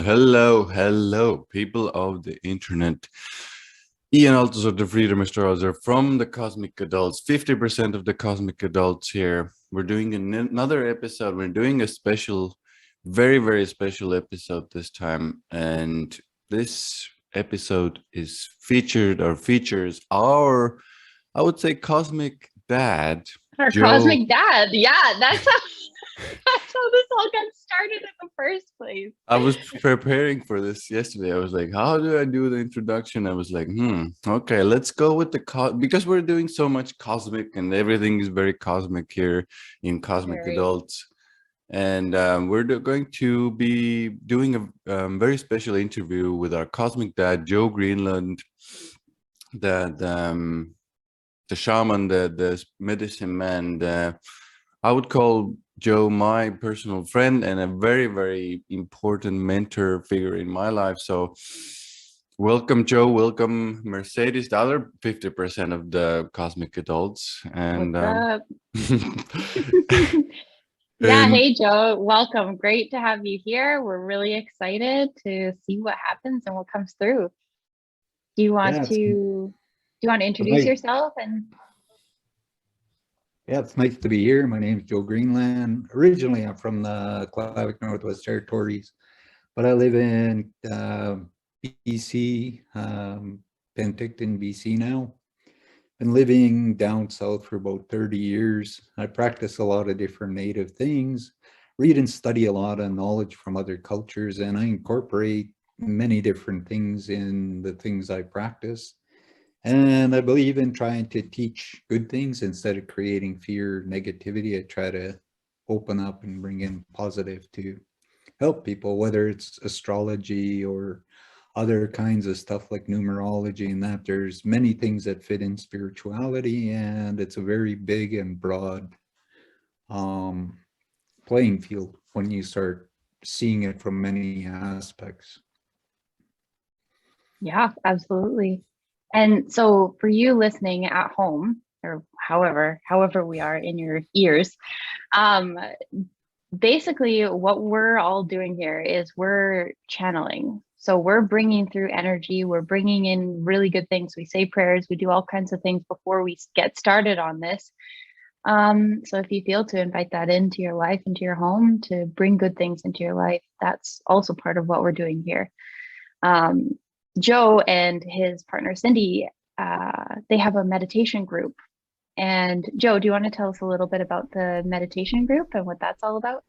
hello, people of the internet. Ian Altos of the Freedom Astrologer from the Cosmic Adults, 50% of the Cosmic Adults here. We're doing another episode. We're doing a special, very, very special episode this time. And this episode is features our, I would say, Cosmic Dad, Our Joe. Cosmic Dad. Yeah, that's how this all got started in the first place. I was preparing for this yesterday. I was like, how do I do the introduction? I was like, okay, let's go with because we're doing so much cosmic and everything is very cosmic here in Cosmic Adults. And we're going to be doing a very special interview with our Cosmic Dad, Joe Greenland, the shaman, the medicine man, I would call Joe my personal friend and a very, very important mentor figure in my life. So welcome, Joe. Welcome, Mercedes, the other 50% of the Cosmic Adults. And what's up? Yeah, hey Joe, welcome. Great to have you here. We're really excited to see what happens and what comes through. Do you want to introduce yourself? Yeah, it's nice to be here. My name is Joe Greenland. Originally, I'm from the Clavic Northwest Territories, but I live in BC, Penticton, BC now. Been living down south for about 30 years. I practice a lot of different native things, read and study a lot of knowledge from other cultures, and I incorporate many different things in the things I practice. And I believe in trying to teach good things instead of creating fear, negativity. I try to open up and bring in positive to help people, whether it's astrology or other kinds of stuff like numerology and that. There's many things that fit in spirituality, and it's a very big and broad playing field when you start seeing it from many aspects. Yeah, absolutely. And so for you listening at home, or however we are in your ears, basically what we're all doing here is we're channeling. So we're bringing through energy, we're bringing in really good things. We say prayers, we do all kinds of things before we get started on this. So if you feel to invite that into your life, into your home, to bring good things into your life, that's also part of what we're doing here. Joe and his partner Cindy, they have a meditation group. And Joe, do you want to tell us a little bit about the meditation group and what that's all about?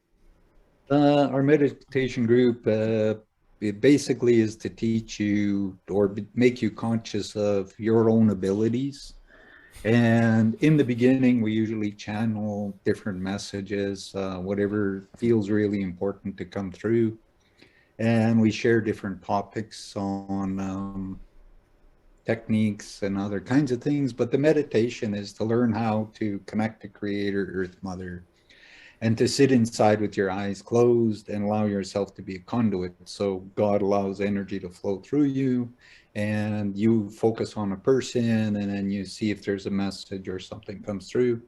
Our meditation group, it basically is to teach you or make you conscious of your own abilities. And in the beginning, we usually channel different messages, whatever feels really important to come through. And we share different topics on techniques and other kinds of things. But the meditation is to learn how to connect to Creator, Earth Mother, and to sit inside with your eyes closed and allow yourself to be a conduit. So God allows energy to flow through you, and you focus on a person, and then you see if there's a message or something comes through.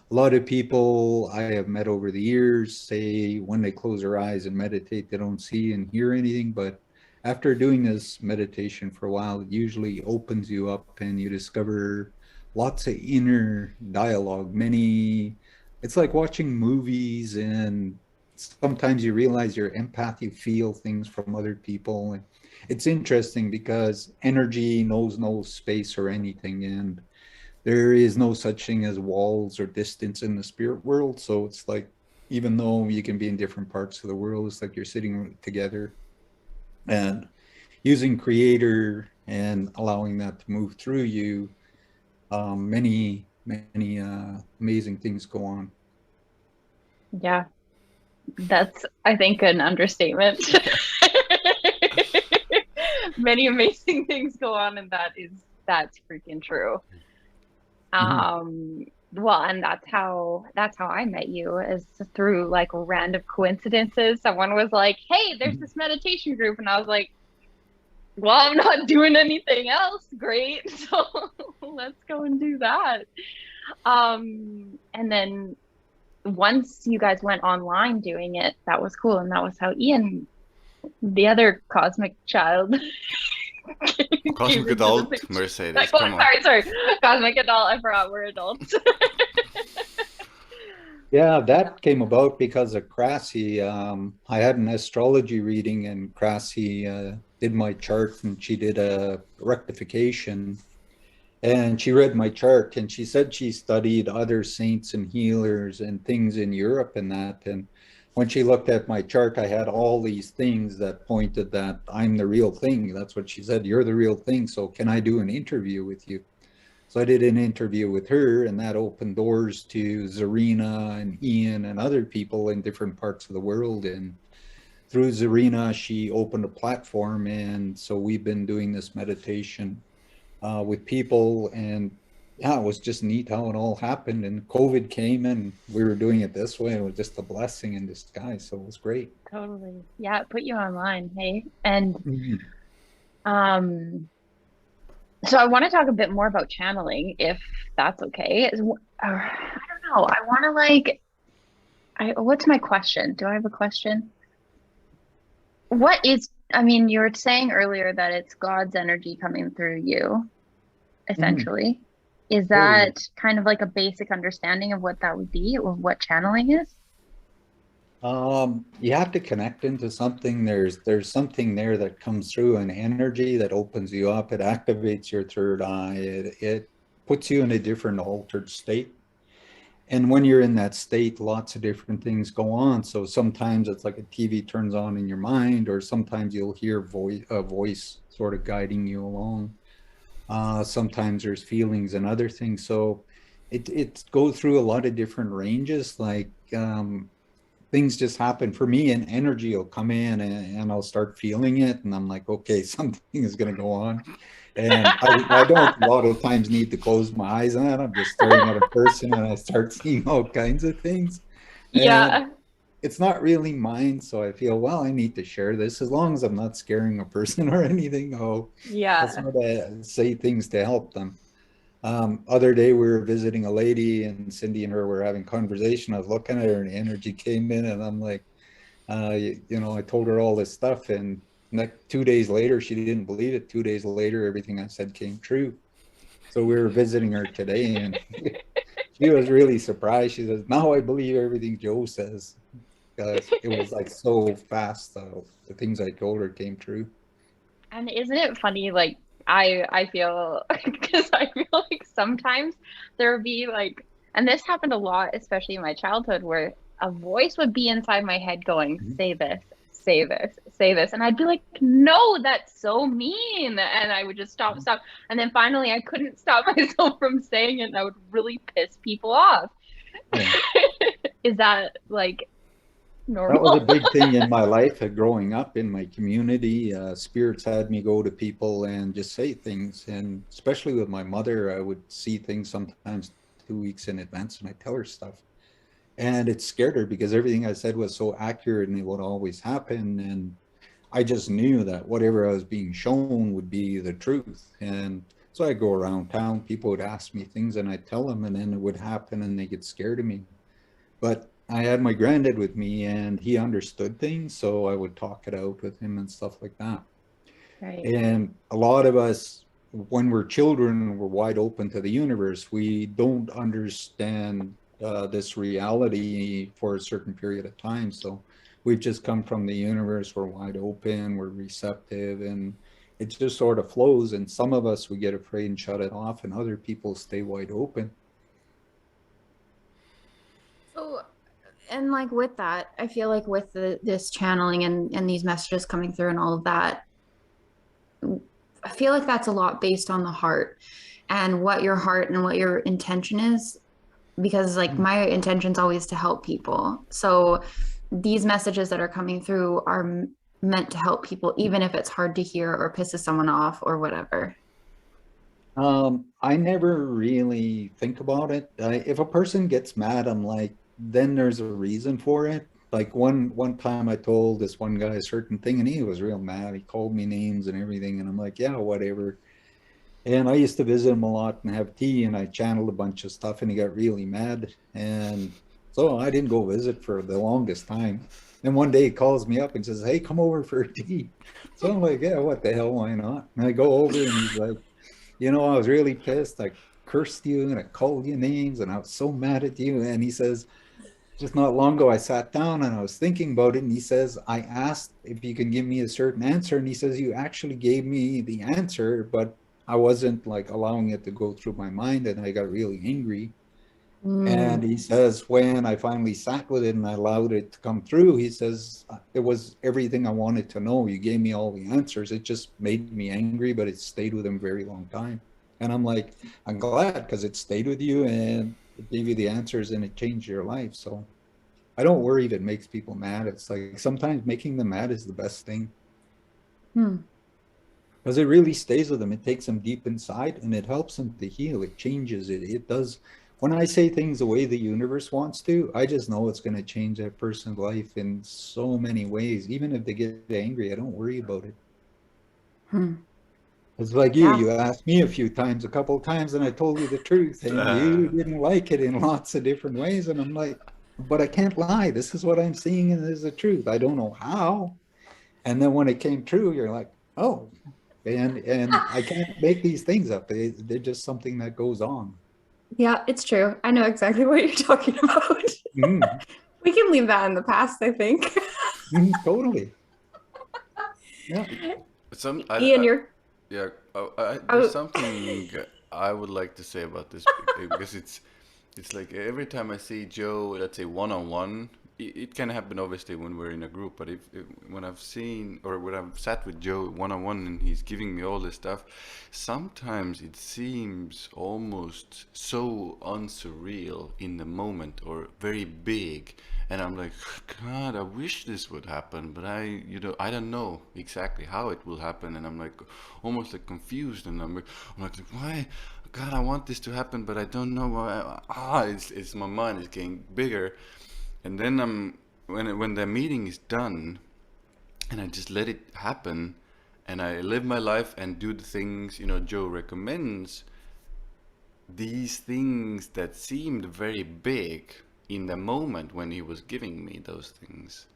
A lot of people I have met over the years say when they close their eyes and meditate, they don't see and hear anything. But after doing this meditation for a while, it usually opens you up and you discover lots of inner dialogue. It's like watching movies, and sometimes you realize you're empath, you feel things from other people. And it's interesting because energy knows no space or anything. And there is no such thing as walls or distance in the spirit world. So it's like, even though you can be in different parts of the world, it's like you're sitting together and using Creator and allowing that to move through you. Many amazing things go on. Yeah, that's, I think, an understatement. Many amazing things go on, and that's freaking true. Well, and that's how I met you, is through like random coincidences. Someone was like, hey, there's this meditation group, and I was like, well, I'm not doing anything else. Great, so let's go and do that. And then once you guys went online doing it, that was cool, and that was how Ian The other cosmic child. Cosmic adult, Mercedes, Oh, come on. sorry. Cosmic adult. I forgot we're adults. Yeah, that came about because of Crassie. I had an astrology reading, and Crassie did my chart, and she did a rectification. And she read my chart, and she said she studied other saints and healers and things in Europe and that. And when she looked at my chart, I had all these things that pointed that I'm the real thing. That's what she said. You're the real thing. So can I do an interview with you? So I did an interview with her, and that opened doors to Zarina and Ian and other people in different parts of the world. And through Zarina, she opened a platform. And so we've been doing this meditation with people. And yeah, it was just neat how it all happened. And COVID came, and we were doing it this way. It was just a blessing in disguise. So it was great. Totally. Yeah, it put you online, hey? And so I want to talk a bit more about channeling, if that's okay. I don't know. I want to what's my question? Do I have a question? I mean, you were saying earlier that it's God's energy coming through you, essentially. Is that kind of like a basic understanding of what that would be, or what channeling is? You have to connect into something. There's something there that comes through, an energy that opens you up. It activates your third eye. It puts you in a different altered state. And when you're in that state, lots of different things go on. So sometimes it's like a TV turns on in your mind, or sometimes you'll hear a voice sort of guiding you along. Sometimes there's feelings and other things. So it goes through a lot of different ranges. Like things just happen for me, and energy will come in, and I'll start feeling it, and I'm like, okay, something is going to go on. And I don't a lot of times need to close my eyes on that. I'm just staring at a person, and I start seeing all kinds of things. And it's not really mine. So I feel, well, I need to share this, as long as I'm not scaring a person or anything. I'll sort of say things to help them. Other day we were visiting a lady, and Cindy and her were having conversation. I was looking at her, and energy came in, and I'm like, I told her all this stuff, and 2 days later, she didn't believe it. 2 days later, everything I said came true. So we were visiting her today, and she was really surprised. She says, now I believe everything Joe says. It was like so fast. The things I told her came true. And isn't it funny, like, I feel, because I feel like sometimes there would be like, and this happened a lot, especially in my childhood, where a voice would be inside my head going, say this, say this, say this. And I'd be like, no, that's so mean. And I would just stop. And then finally I couldn't stop myself from saying it, and I would really piss people off. Yeah. Is that like normal? That was a big thing in my life growing up in my community. Spirits had me go to people and just say things. And especially with my mother, I would see things sometimes 2 weeks in advance, and I tell her stuff. And it scared her, because everything I said was so accurate, and it would always happen. And I just knew that whatever I was being shown would be the truth. And so I go around town, people would ask me things, and I'd tell them, and then it would happen, and they get scared of me. But I had my granddad with me, and he understood things, so I would talk it out with him and stuff like that. Right. And a lot of us, when we're children, we're wide open to the universe. We don't understand this reality for a certain period of time. So we've just come from the universe. We're wide open, we're receptive, and it just sort of flows. And some of us, we get afraid and shut it off, and other people stay wide open. So, and like with that, I feel like with this channeling and these messages coming through and all of that, I feel like that's a lot based on the heart and what your heart and what your intention is, because like my intention's always to help people. So these messages that are coming through are meant to help people, even if it's hard to hear or pisses someone off or whatever. I never really think about it. If a person gets mad, I'm like, then there's a reason for it. Like one time I told this one guy a certain thing, and he was real mad. He called me names and everything, and I'm like, yeah, whatever. And I used to visit him a lot and have tea, and I channeled a bunch of stuff, and he got really mad. And so I didn't go visit for the longest time. And one day he calls me up and says, hey, come over for a tea. So I'm like, yeah, what the hell, why not? And I go over and he's like, I was really pissed. I cursed you and I called you names and I was so mad at you. And he says, just not long ago, I sat down and I was thinking about it. And he says, I asked if you can give me a certain answer. And he says, you actually gave me the answer, but I wasn't like allowing it to go through my mind. And I got really angry. And he says, when I finally sat with it and I allowed it to come through, he says, it was everything I wanted to know. You gave me all the answers. It just made me angry, but it stayed with him a very long time. And I'm like, I'm glad because it stayed with you and it gave you the answers and it changed your life. So I don't worry if it makes people mad. It's like sometimes making them mad is the best thing. Because it really stays with them. It takes them deep inside and it helps them to heal. It changes it. It does. When I say things the way the universe wants to, I just know it's going to change that person's life in so many ways. Even if they get angry, I don't worry about it. It's like you asked me a couple of times, and I told you the truth, and you didn't like it in lots of different ways. And I'm like, but I can't lie. This is what I'm seeing, and this is the truth. I don't know how. And then when it came true, you're like, oh, and I can't make these things up. They're just something that goes on. Yeah, it's true. I know exactly what you're talking about. We can leave that in the past, I think. Totally. Yeah. Ian, There's something I would like to say about this because it's like every time I see Joe, let's say one-on-one, it can happen obviously when we're in a group, but when I've seen or when I've sat with Joe one-on-one and he's giving me all this stuff, sometimes it seems almost so unsurreal in the moment or very big, and I'm like, God, I wish this would happen, but I don't know exactly how it will happen, and I'm like almost like confused, and I'm like why? God, I want this to happen, but I don't know why. It's my mind is getting bigger. And then when the meeting is done, and I just let it happen, and I live my life and do the things Joe recommends. These things that seemed very big in the moment when he was giving me those things,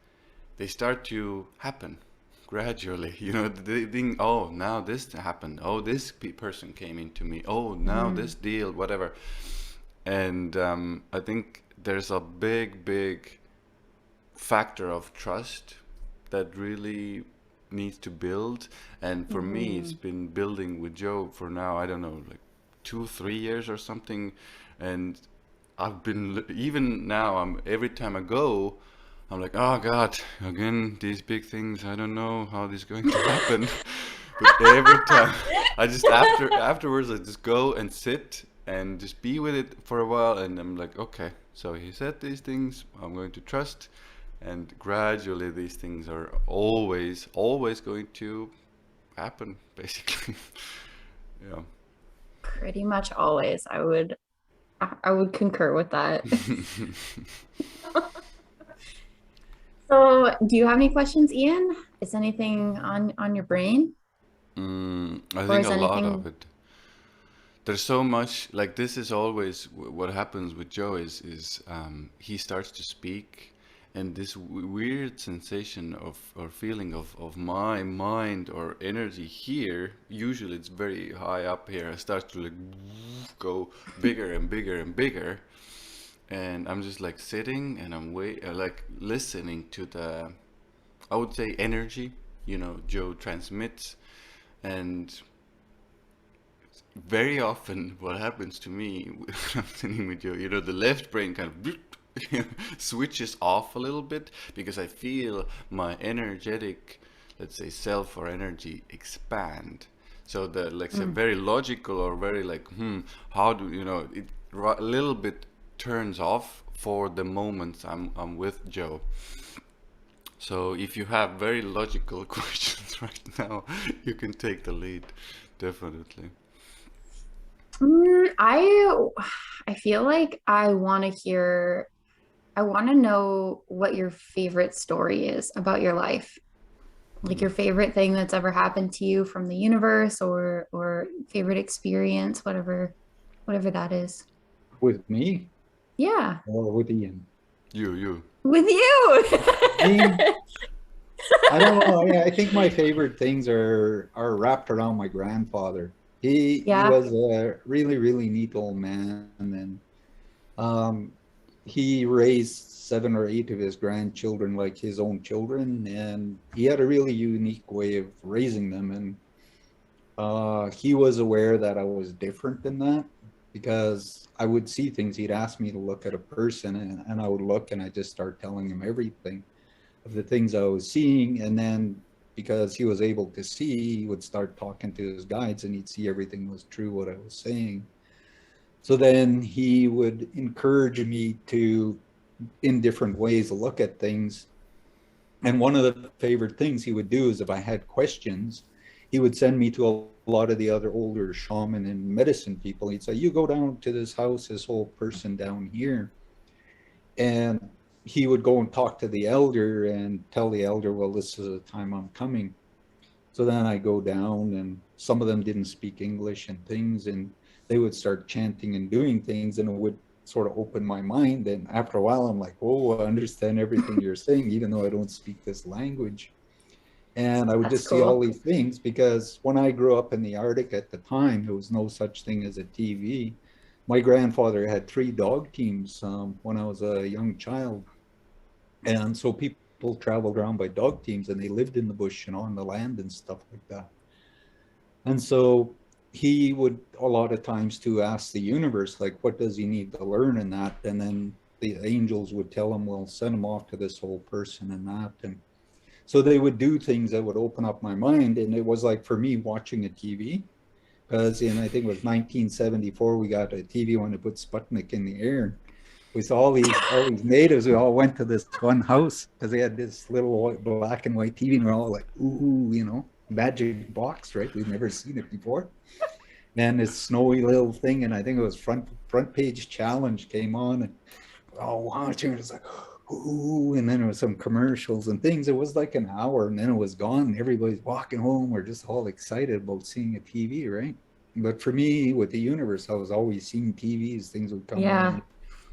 they start to happen gradually. The thing. Oh, now this happened. Oh, this person came into me. Oh, now this deal, whatever. And I think there's a big factor of trust that really needs to build. And for me, it's been building with Joe for now, I don't know, like 2-3 years or something. And I've been, even now, every time I go, I'm like, oh God, again, these big things, I don't know how this is going to happen. But every time, I just, afterwards, I just go and sit and just be with it for a while, and I'm like, okay, so he said these things, I'm going to trust, and gradually these things are always going to happen, basically. Yeah. Pretty much always. I would concur with that. So, do you have any questions, Ian? Is anything on your brain? I think a lot of it. There's so much, like, this is always what happens with Joe is he starts to speak, and this weird sensation of or feeling of my mind or energy here, usually it's very high up here, I start to like go bigger and bigger and bigger, and I'm just like sitting and I'm like listening to the, I would say, energy Joe transmits. And very often what happens to me when I'm sitting with you, the left brain kind of switches off a little bit because I feel my energetic, let's say, self or energy expand. So the, like, say, very logical or very like, how do it a little bit turns off for the moments I'm with Joe. So if you have very logical questions right now, you can take the lead, definitely. I feel like I want to know what your favorite story is about your life. Like your favorite thing that's ever happened to you from the universe, or favorite experience, whatever that is. With me? Yeah. Or with Ian? You. With you. mean, I don't know. I think my favorite things are wrapped around my grandfather. He Yeah. was a really, really neat old man, and um, he raised 7 or 8 of his grandchildren like his own children, and he had a really unique way of raising them. And he was aware that I was different than that because I would see things. He'd ask me to look at a person, and I would look, and I just start telling him everything of the things I was seeing. And then because he was able to see, he would start talking to his guides, and he'd see everything was true what I was saying. So then he would encourage me to, in different ways, look at things. And one of the favorite things he would do is if I had questions, he would send me to a lot of the other older shaman and medicine people. He'd say, you go down to this house, this whole person down here. And he would go and talk to the elder and tell the elder, well, this is the time I'm coming. So then I go down, and some of them didn't speak English and things, and they would start chanting and doing things, and it would sort of open my mind. And after a while, I'm like, oh, I understand everything you're saying, even though I don't speak this language. And I would That's just see all cool. these things, because when I grew up in the Arctic at the time, there was no such thing as a TV. My grandfather had 3 dog teams when I was a young child. And so people traveled around by dog teams, and they lived in the bush and on the land and stuff like that. And so he would a lot of times to ask the universe, like, what does he need to learn in that? And then the angels would tell him, well, send him off to this whole person and that. And so they would do things that would open up my mind. And it was like for me watching a TV, because in, I think it was 1974, we got a TV when they put Sputnik in the air. We saw all these natives. We all went to this one house because they had this little black and white TV, and we're all like, ooh, magic box, right? We've never seen it before. And this snowy little thing, and I think it was front page challenge came on, and we're all watching. It was like, ooh, and then there was some commercials and things. It was like an hour, and then it was gone. Everybody's walking home. We're just all excited about seeing a TV, right? But for me, with the universe, I was always seeing TVs. Things would come Yeah. on.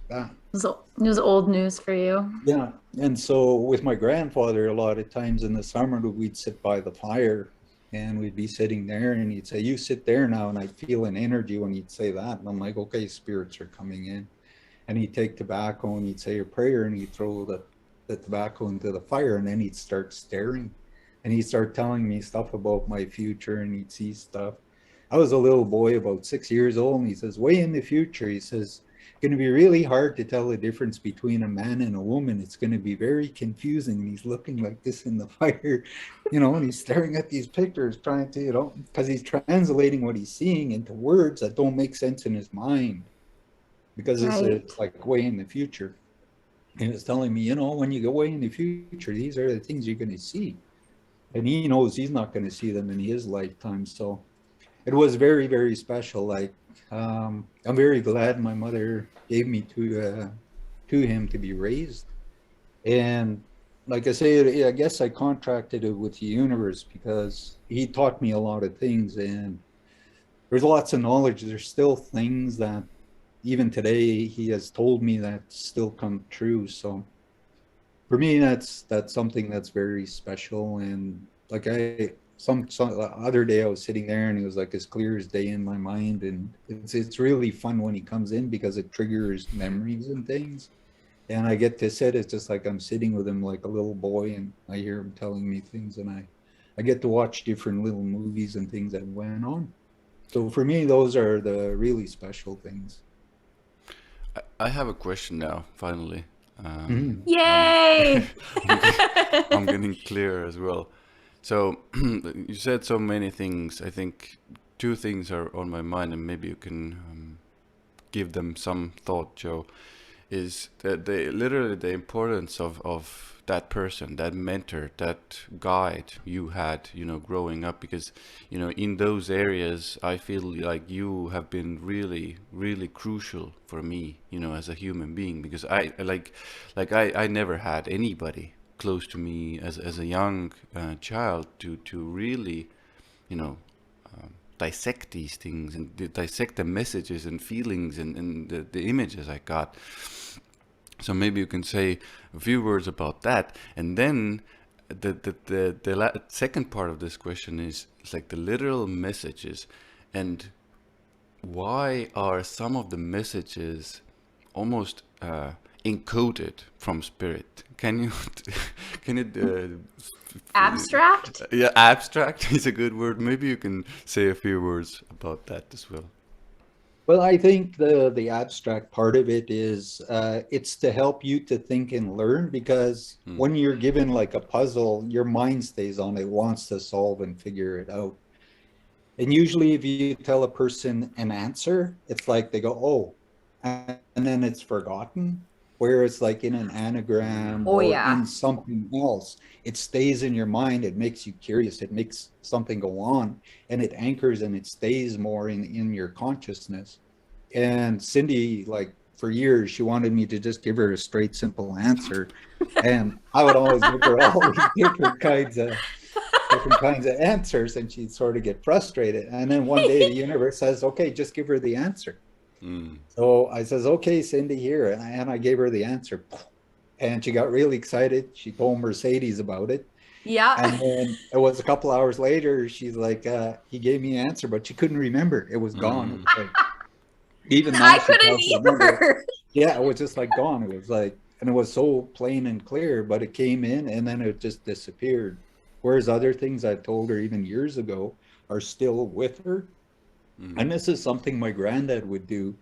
That. It was old news for you. Yeah. And so with my grandfather, a lot of times in the summer, we'd sit by the fire, and we'd be sitting there, and he'd say, you sit there now. And I'd feel an energy when he'd say that. And I'm like, okay, spirits are coming in. And he'd take tobacco, and he'd say a prayer, and he'd throw the tobacco into the fire, and then he'd start staring, and he'd start telling me stuff about my future, and he'd see stuff. I was a little boy about 6 years old, and he says, way in the future, he says, going to be really hard to tell the difference between a man and a woman. It's going to be very confusing. And he's looking like this in the fire, and he's staring at these pictures, trying to, because he's translating what he's seeing into words that don't make sense in his mind, because Right. it's like way in the future. And it's telling me, when you go way in the future, these are the things you're going to see. And he knows he's not going to see them in his lifetime. So it was very, very special. Like, I'm very glad my mother gave me to him to be raised. And like I say, I guess I contracted it with the universe, because he taught me a lot of things, and there's lots of knowledge. There's still things that even today he has told me that still come true. So for me, that's something that's very special. And like some other day I was sitting there, and it was like as clear as day in my mind. And it's really fun when he comes in, because it triggers memories and things. And I get to sit, it's just like I'm sitting with him like a little boy, and I hear him telling me things, and I get to watch different little movies and things that went on. So for me, those are the really special things. I have a question now, finally. Yay! I'm getting clear as well. So you said so many things. I think 2 things are on my mind, and maybe you can give them some thought, Joe. Is that literally the importance of that person, that mentor, that guide you had, growing up, because, in those areas, I feel like you have been really, really crucial for me, as a human being, because I never had anybody close to me as a young child to really, dissect these things and dissect the messages and feelings and the images I got. So maybe you can say a few words about that, and then the second part of this question is like the literal messages, and why are some of the messages almost encoded from spirit? Can you can it Abstract? yeah, abstract is a good word. Maybe you can say a few words about that as well. Well, I think the abstract part of it is it's to help you to think and learn, because when you're given like a puzzle, your mind stays on it, wants to solve and figure it out. And usually if you tell a person an answer, it's like they go, oh, and then it's forgotten. Whereas like in an anagram Oh, or yeah. in something else, it stays in your mind. It makes you curious. It makes something go on, and it anchors and it stays more in your consciousness. And Cindy, like for years, she wanted me to just give her a straight, simple answer. And I would always give her all these different kinds of answers, and she'd sort of get frustrated. And then one day the universe says, okay, just give her the answer. So I says, okay, Cindy, here. And I gave her the answer. And she got really excited. She told Mercedes about it. Yeah. And then it was a couple hours later, she's like, he gave me an answer, but she couldn't remember. It was gone. It was like, even now I she couldn't can't remember it. either. Yeah, it was just like gone. It was like, and it was so plain and clear, but it came in and then it just disappeared. Whereas other things I told her even years ago are still with her. And this is something my granddad would do.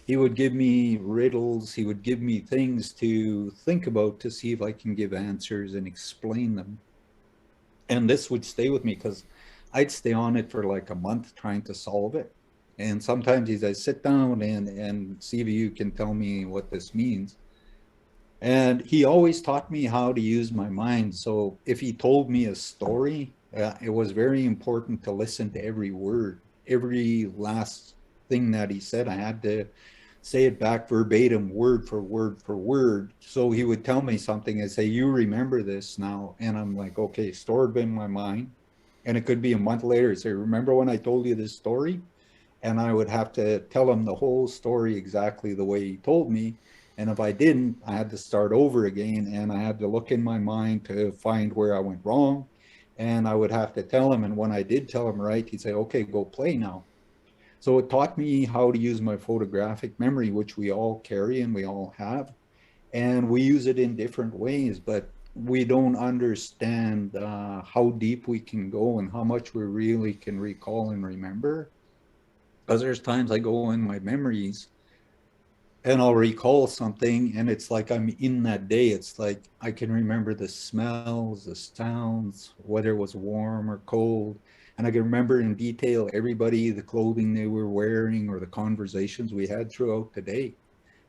He would give me riddles. He would give me things to think about to see if I can give answers and explain them. And this would stay with me because I'd stay on it for like a month trying to solve it. And sometimes he's like, sit down and see if you can tell me what this means. And he always taught me how to use my mind. So if he told me a story, it was very important to listen to every word, every last thing that he said. I had to say it back verbatim, word for word for word. So he would tell me something and say, you remember this now. And I'm like, okay, stored in my mind. And it could be a month later, say, remember when I told you this story? And I would have to tell him the whole story exactly the way he told me. And if I didn't, I had to start over again, and I had to look in my mind to find where I went wrong. And I would have to tell him. And when I did tell him right, he'd say, okay, go play now. So it taught me how to use my photographic memory, which we all carry and we all have. And we use it in different ways, but we don't understand how deep we can go and how much we really can recall and remember. Because there's times I go in my memories and I'll recall something, and it's like I'm in that day. It's like I can remember the smells, the sounds, whether it was warm or cold. And I can remember in detail everybody, the clothing they were wearing, or the conversations we had throughout the day.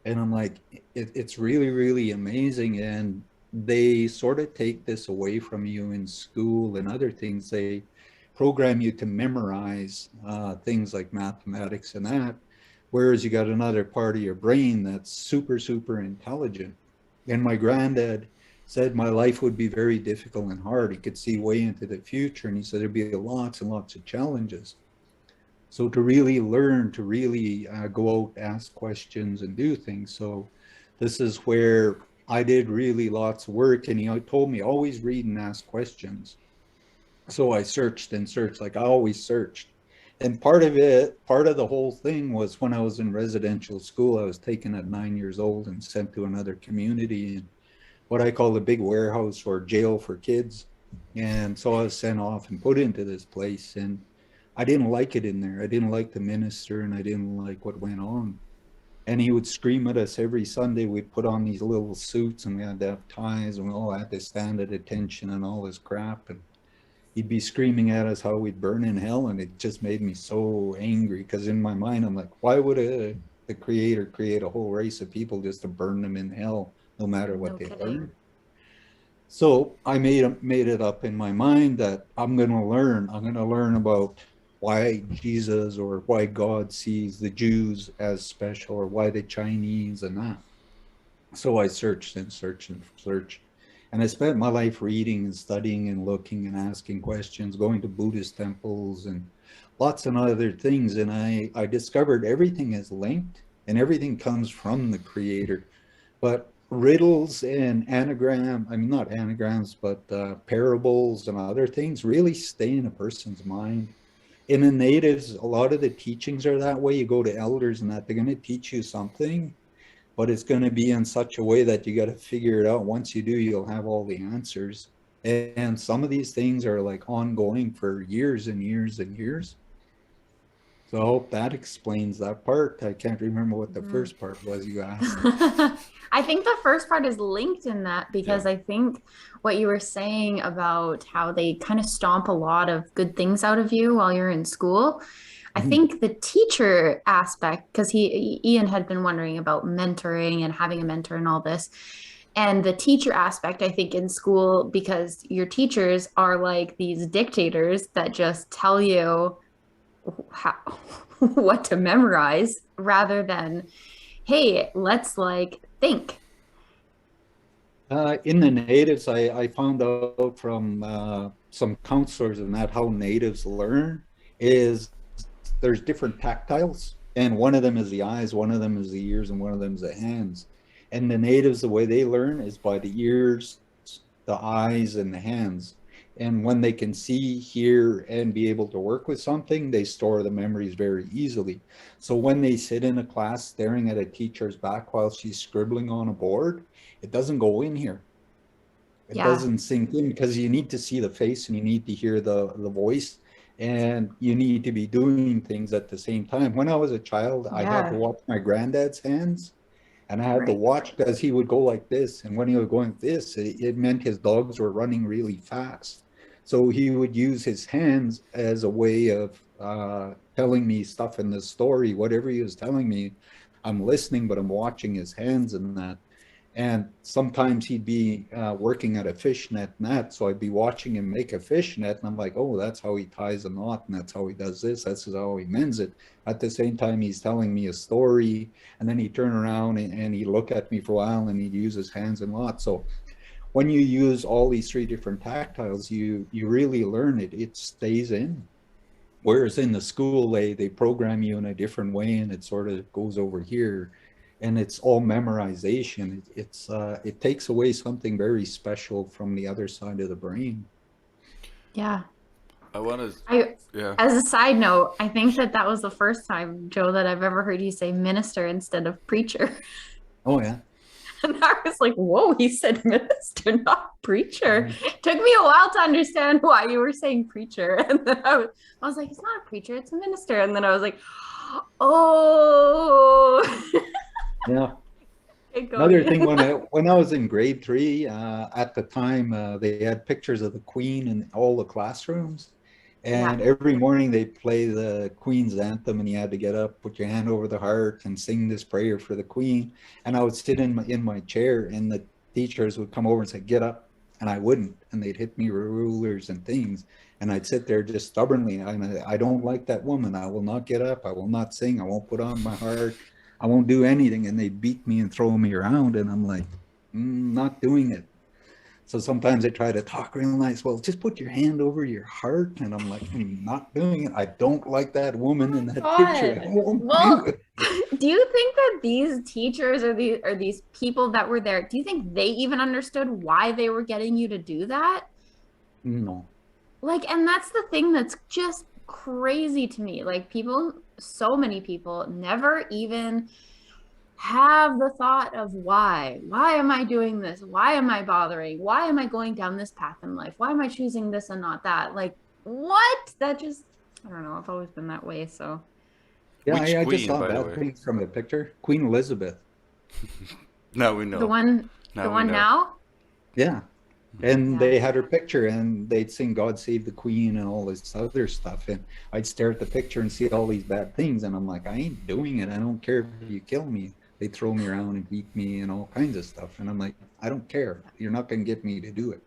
And I'm like, it's really, really amazing. And they sort of take this away from you in school and other things. They program you to memorize things like mathematics and that. Whereas you got another part of your brain that's super, super intelligent. And my granddad said my life would be very difficult and hard. He could see way into the future. And he said there'd be lots and lots of challenges. So to really learn, to really go out, ask questions and do things. So this is where I did really lots of work. And he told me always read and ask questions. So I searched and searched, like I always searched. And part of the whole thing was when I was in residential school, I was taken at 9 years old and sent to another community in what I call the big warehouse or jail for kids. And so I was sent off and put into this place. And I didn't like it in there. I didn't like the minister, and I didn't like what went on. And he would scream at us every Sunday. We'd put on these little suits and we had to have ties and we all had to stand at attention and all this crap. And he'd be screaming at us how we'd burn in hell, and it just made me so angry, because in my mind I'm like, why would the creator create a whole race of people just to burn them in hell no matter what they learn? So I made it up in my mind that I'm going to learn about why Jesus or why God sees the Jews as special, or why the Chinese and that. So I searched and searched and searched. And I spent my life reading and studying and looking and asking questions, going to Buddhist temples and lots of other things. And I discovered everything is linked and everything comes from the creator. But riddles and not anagrams, but parables and other things really stay in a person's mind. In the natives, a lot of the teachings are that way. You go to elders and that they're going to teach you something, but it's going to be in such a way that you got to figure it out. Once you do, you'll have all the answers. And some of these things are like ongoing for years and years and years. So I hope that explains that part. I can't remember what the first part was you asked. I think the first part is linked in that because Yeah. I think what you were saying about how they kind of stomp a lot of good things out of you while you're in school. I think the teacher aspect, because Ian had been wondering about mentoring and having a mentor and all this. And the teacher aspect, I think, in school, because your teachers are like these dictators that just tell you how, what to memorize rather than, hey, let's like think. In the natives, I found out from some counselors and that how natives learn is there's different tactiles, and one of them is the eyes, one of them is the ears, and one of them is the hands. And the natives, the way they learn is by the ears, the eyes, and the hands. And when they can see, hear, and be able to work with something, they store the memories very easily. So when they sit in a class staring at a teacher's back while she's scribbling on a board, it doesn't go in here. It doesn't sink in because you need to see the face and you need to hear the voice and you need to be doing things at the same time. When I was a child, I had to watch my granddad's hands and I had to watch because he would go like this. And when he was going this, it meant his dogs were running really fast. So he would use his hands as a way of telling me stuff in the story. Whatever he was telling me, I'm listening, but I'm watching his hands and that. And sometimes he'd be working at a fishnet net. So I'd be watching him make a fishnet. And I'm like, oh, that's how he ties a knot. And that's how he does this. That's how he mends it. At the same time, he's telling me a story. And then he'd turn around and he'd look at me for a while and he'd use his hands a lot. So when you use all these three different tactiles, you really learn it. It stays in. Whereas in the school, they program you in a different way and it sort of goes over here. And it's all memorization. It takes away something very special from the other side of the brain. Yeah. I want to, yeah. As a side note, I think that was the first time, Joe, that I've ever heard you say minister instead of preacher. Oh, yeah. And I was like, whoa, he said minister, not preacher. It took me a while to understand why you were saying preacher. And then I was like, it's not a preacher, it's a minister. And then I was like, oh. Yeah. Another thing, when I was in grade 3, at the time, they had pictures of the Queen in all the classrooms. And every morning they play the Queen's anthem and you had to get up, put your hand over the heart and sing this prayer for the Queen. And I would sit in my chair and the teachers would come over and say, get up. And I wouldn't. And they'd hit me with rulers and things. And I'd sit there just stubbornly. I don't like that woman. I will not get up. I will not sing. I won't put on my heart. I won't do anything. And they beat me and throw me around. And I'm like, not doing it. So sometimes I try to talk real nice. Well, just put your hand over your heart. And I'm like, I'm not doing it. I don't like that woman in that picture. Well, do you think that these teachers or these people that were there, do you think they even understood why they were getting you to do that? No. Like, and that's the thing that's just crazy to me. Like so many people never even have the thought of why am I doing this? Why am I bothering? Why am I going down this path in life? Why am I choosing this and not that? Like, what? That just, I don't know. I've always been that way. So yeah, I queen, just saw that thing from the picture. Queen Elizabeth. Now we know. The one now? Yeah. And they had her picture and they'd sing God Save the Queen and all this other stuff. And I'd stare at the picture and see all these bad things. And I'm like, I ain't doing it. I don't care if you kill me. They throw me around and beat me and all kinds of stuff. And I'm like, I don't care. You're not going to get me to do it.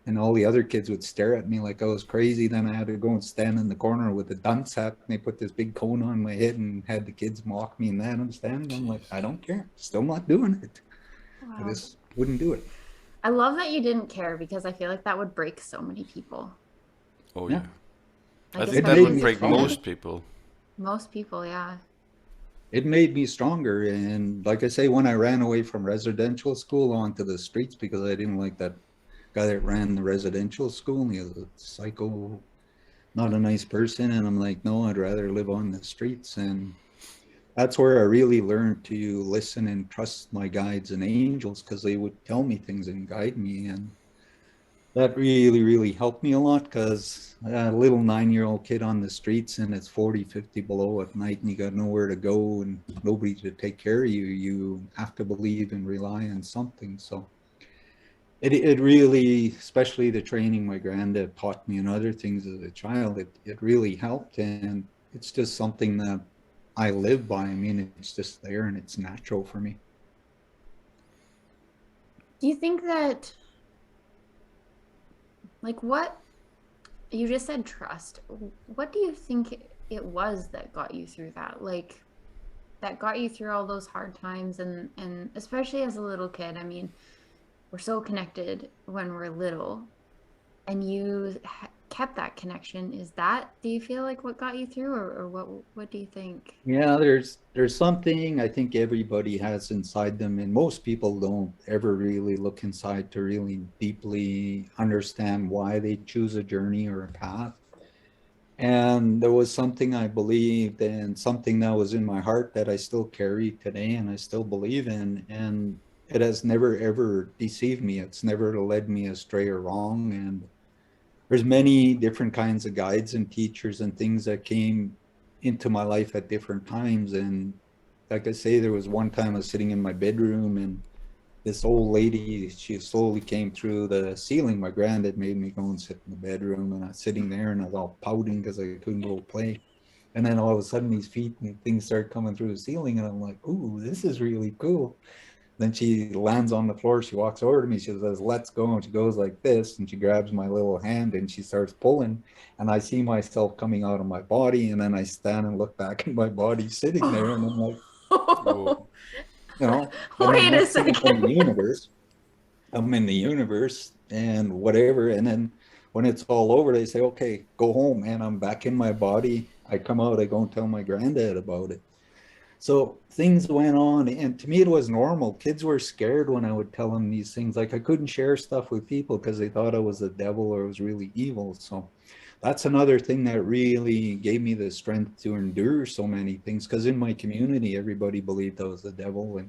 And all the other kids would stare at me like I was crazy. Then I had to go and stand in the corner with a dunce hat. And they put this big cone on my head and had the kids mock me and that. I'm standing. I'm like, I don't care. Still not doing it. Wow. I just wouldn't do it. I love that you didn't care because I feel like that would break so many people. Oh, yeah. Like I think that would break most people. Most people, yeah. it made me stronger. And like I say, when I ran away from residential school onto the streets because I didn't like that guy that ran the residential school, he was a psycho, not a nice person. And I'm like, no, I'd rather live on the streets. And that's where I really learned to listen and trust my guides and angels, because they would tell me things and guide me. And that really, really helped me a lot, because a little 9-year-old kid on the streets and it's 40, 50 below at night and you got nowhere to go and nobody to take care of you. You have to believe and rely on something. So it really, especially the training my granddad taught me and other things as a child, it really helped. And it's just something that I live by. I mean, it's just there and it's natural for me. Do you think that, like, what you just said, trust, what do you think it was that got you through that? Like, that got you through all those hard times, and especially as a little kid, I mean, we're so connected when we're little, and you kept that connection. Is that, do you feel like what got you through, or what do you think? Yeah, there's something I think everybody has inside them, and most people don't ever really look inside to really deeply understand why they choose a journey or a path. And there was something I believed and something that was in my heart that I still carry today and I still believe in. And it has never ever deceived me. It's never led me astray or wrong. And there's many different kinds of guides and teachers and things that came into my life at different times. And like I say, there was one time I was sitting in my bedroom and this old lady, she slowly came through the ceiling. My granddad made me go and sit in the bedroom, and I was sitting there and I was all pouting because I couldn't go play. And then all of a sudden these feet and things started coming through the ceiling, and I'm like, ooh, this is really cool. Then she lands on the floor, she walks over to me, she says, let's go. And she goes like this, and she grabs my little hand and she starts pulling, and I see myself coming out of my body, and then I stand and look back at my body sitting there, and I'm like, Whoa. you know, Wait a I'm in second. the universe. I'm in the universe and whatever. And then when it's all over, they say, okay, go home, man. I'm back in my body. I come out, I go and tell my granddad about it. So things went on, and to me it was normal. Kids were scared when I would tell them these things. Like I couldn't share stuff with people because they thought I was the devil or was really evil. So that's another thing that really gave me the strength to endure so many things, because in my community everybody believed I was the devil. And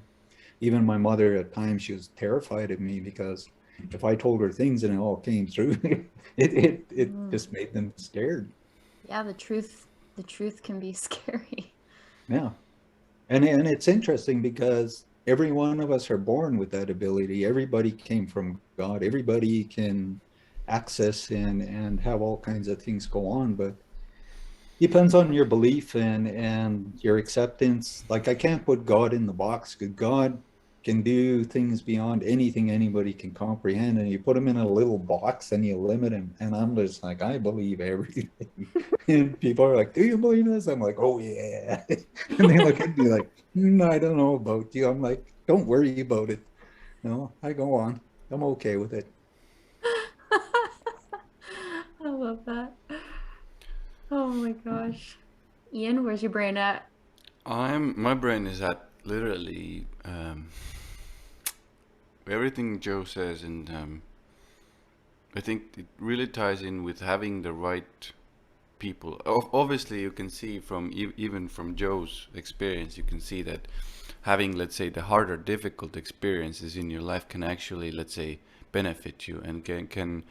even my mother at times, she was terrified of me, because if I told her things and it all came through, it just made them scared. Yeah, the truth can be scary. Yeah. And it's interesting because every one of us are born with that ability. Everybody came from God. Everybody can access and have all kinds of things go on, but depends on your belief and your acceptance. Like I can't put God in the box, because God can do things beyond anything anybody can comprehend, and you put him in a little box and you limit him. And I'm just like, I believe everything. And people are like, do you believe this? I'm like, oh yeah. And they look at me like, I don't know about you. I'm like, don't worry about it. No, I go on. I'm okay with it. I love that. Oh my gosh. Ian, where's your brain at? My brain is at literally everything Joe says, and I think it really ties in with having the right people. Obviously, you can see from even from Joe's experience, you can see that having, let's say, the harder, difficult experiences in your life can actually, let's say, benefit you and can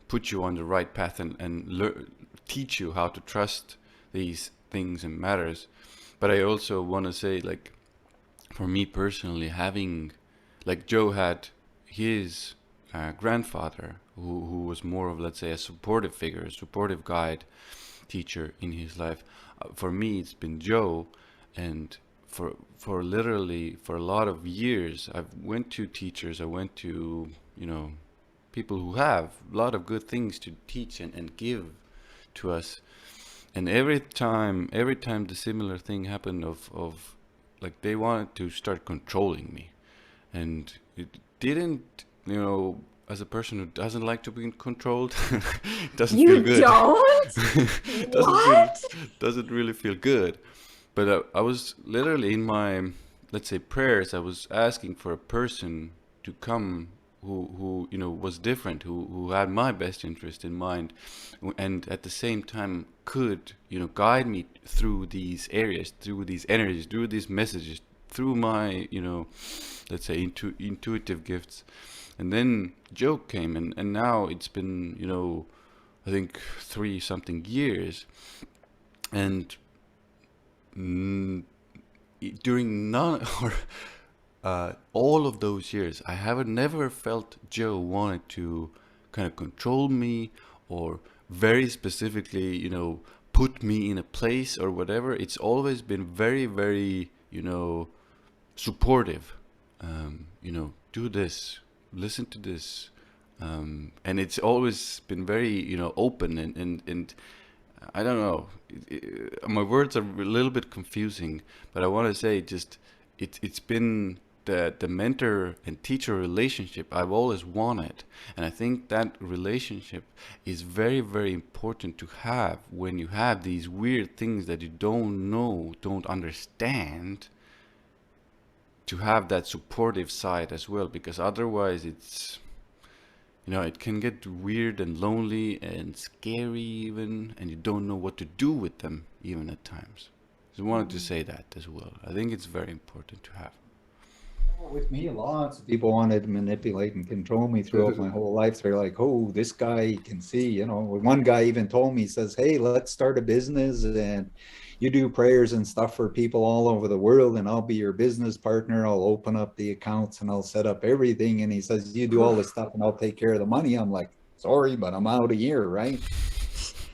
put you on the right path and teach you how to trust these things and matters. But I also want to say, like, for me personally, having, like Joe had his grandfather who was more of, let's say, a supportive figure, a supportive guide, teacher in his life. For me, it's been Joe, and for literally for a lot of years, I've went to teachers, I went to, people who have a lot of good things to teach and give to us. And every time the similar thing happened of like they wanted to start controlling me, and it didn't, as a person who doesn't like to be controlled, doesn't feel good. You don't? doesn't What? doesn't really feel good. but I was literally in my, let's say, prayers, I was asking for a person to come who was different, who had my best interest in mind, and at the same time could guide me through these areas, through these energies, through these messages, through my let's say intuitive gifts. And then Joe came, and now it's been I think 3 something years, and during none or all of those years, I haven't never felt Joe wanted to kind of control me, or very specifically, put me in a place or whatever. It's always been very, very, supportive. Do this, listen to this, and it's always been very, open and I don't know. My words are a little bit confusing, but I want to say just it's been the mentor and teacher relationship I've always wanted, and I think that relationship is very, very important to have when you have these weird things that you don't know, don't understand. To have that supportive side as well, because otherwise it's it can get weird and lonely and scary even, and you don't know what to do with them even at times. So I wanted to say that as well. I think it's very important to have. With me, lots of people wanted to manipulate and control me throughout my whole life. They're like, oh, this guy can see, one guy even told me, he says, hey, let's start a business and you do prayers and stuff for people all over the world, and I'll be your business partner. I'll open up the accounts and I'll set up everything. And he says, you do all this stuff and I'll take care of the money. I'm like, sorry, but I'm out of here, right?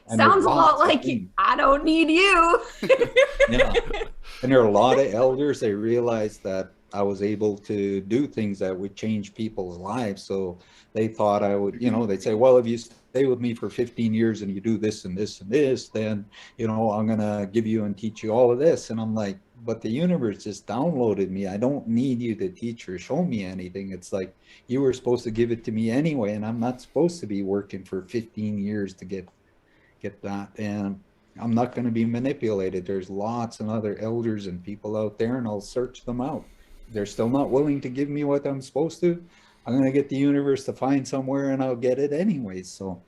And sounds a lot like I don't need you. Yeah. And there are a lot of elders, they realized that I was able to do things that would change people's lives. So they thought I would, they'd say, well, if you stay with me for 15 years and you do this and this and this, then, I'm going to give you and teach you all of this. And I'm like, but the universe just downloaded me. I don't need you to teach or show me anything. It's like, you were supposed to give it to me anyway. And I'm not supposed to be working for 15 years to get that. And I'm not going to be manipulated. There's lots of other elders and people out there, and I'll search them out. They're still not willing to give me what I'm supposed to. I'm going to get the universe to find somewhere, and I'll get it anyways. So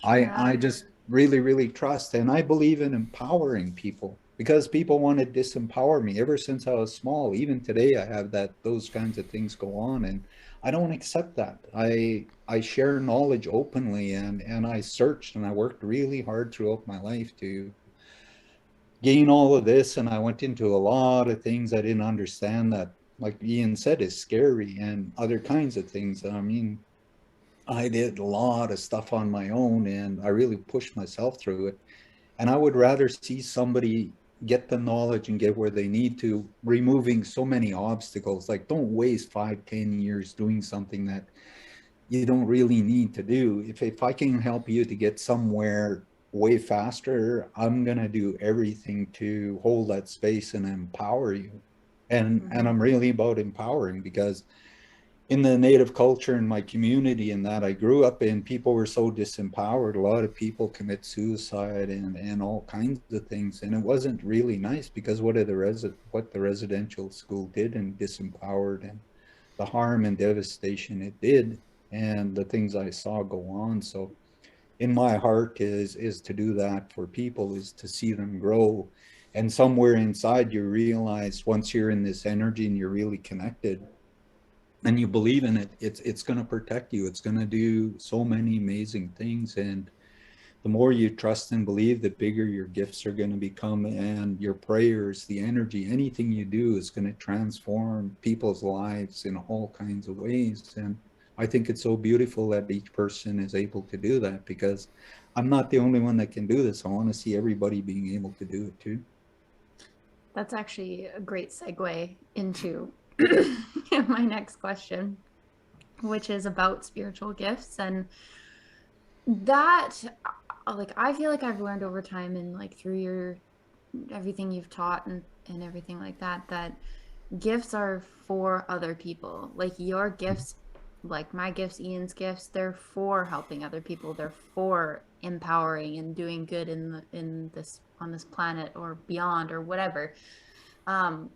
I just really, really trust, and I believe in empowering people, because people want to disempower me ever since I was small. Even today, I have those kinds of things go on, and I don't accept that. I share knowledge openly, and I searched and I worked really hard throughout my life to gain all of this. And I went into a lot of things I didn't understand that, like Ian said, is scary, and other kinds of things. I mean, I did a lot of stuff on my own, and I really pushed myself through it. And I would rather see somebody get the knowledge and get where they need to, removing so many obstacles. Like, don't waste 5-10 years doing something that you don't really need to do. If I can help you to get somewhere way faster, I'm gonna do everything to hold that space and empower you. And I'm really about empowering, because in the Native culture in my community and that I grew up in, people were so disempowered. A lot of people commit suicide and all kinds of things, and it wasn't really nice, because what the residential school did and disempowered, and the harm and devastation it did, and the things I saw go on. So in my heart is to do that for people, is to see them grow. And somewhere inside you realize, once you're in this energy and you're really connected and you believe in it, it's going to protect you. It's going to do so many amazing things. And the more you trust and believe, the bigger your gifts are going to become. And your prayers, the energy, anything you do is going to transform people's lives in all kinds of ways. And I think it's so beautiful that each person is able to do that, because I'm not the only one that can do this. I want to see everybody being able to do it too. That's actually a great segue into my next question, which is about spiritual gifts. And that, like, I feel like I've learned over time, and like through everything you've taught and everything like that, that gifts are for other people. Like, your gifts like my gifts, Ian's gifts, they're for helping other people. They're for empowering and doing good in this on this planet or beyond or whatever. And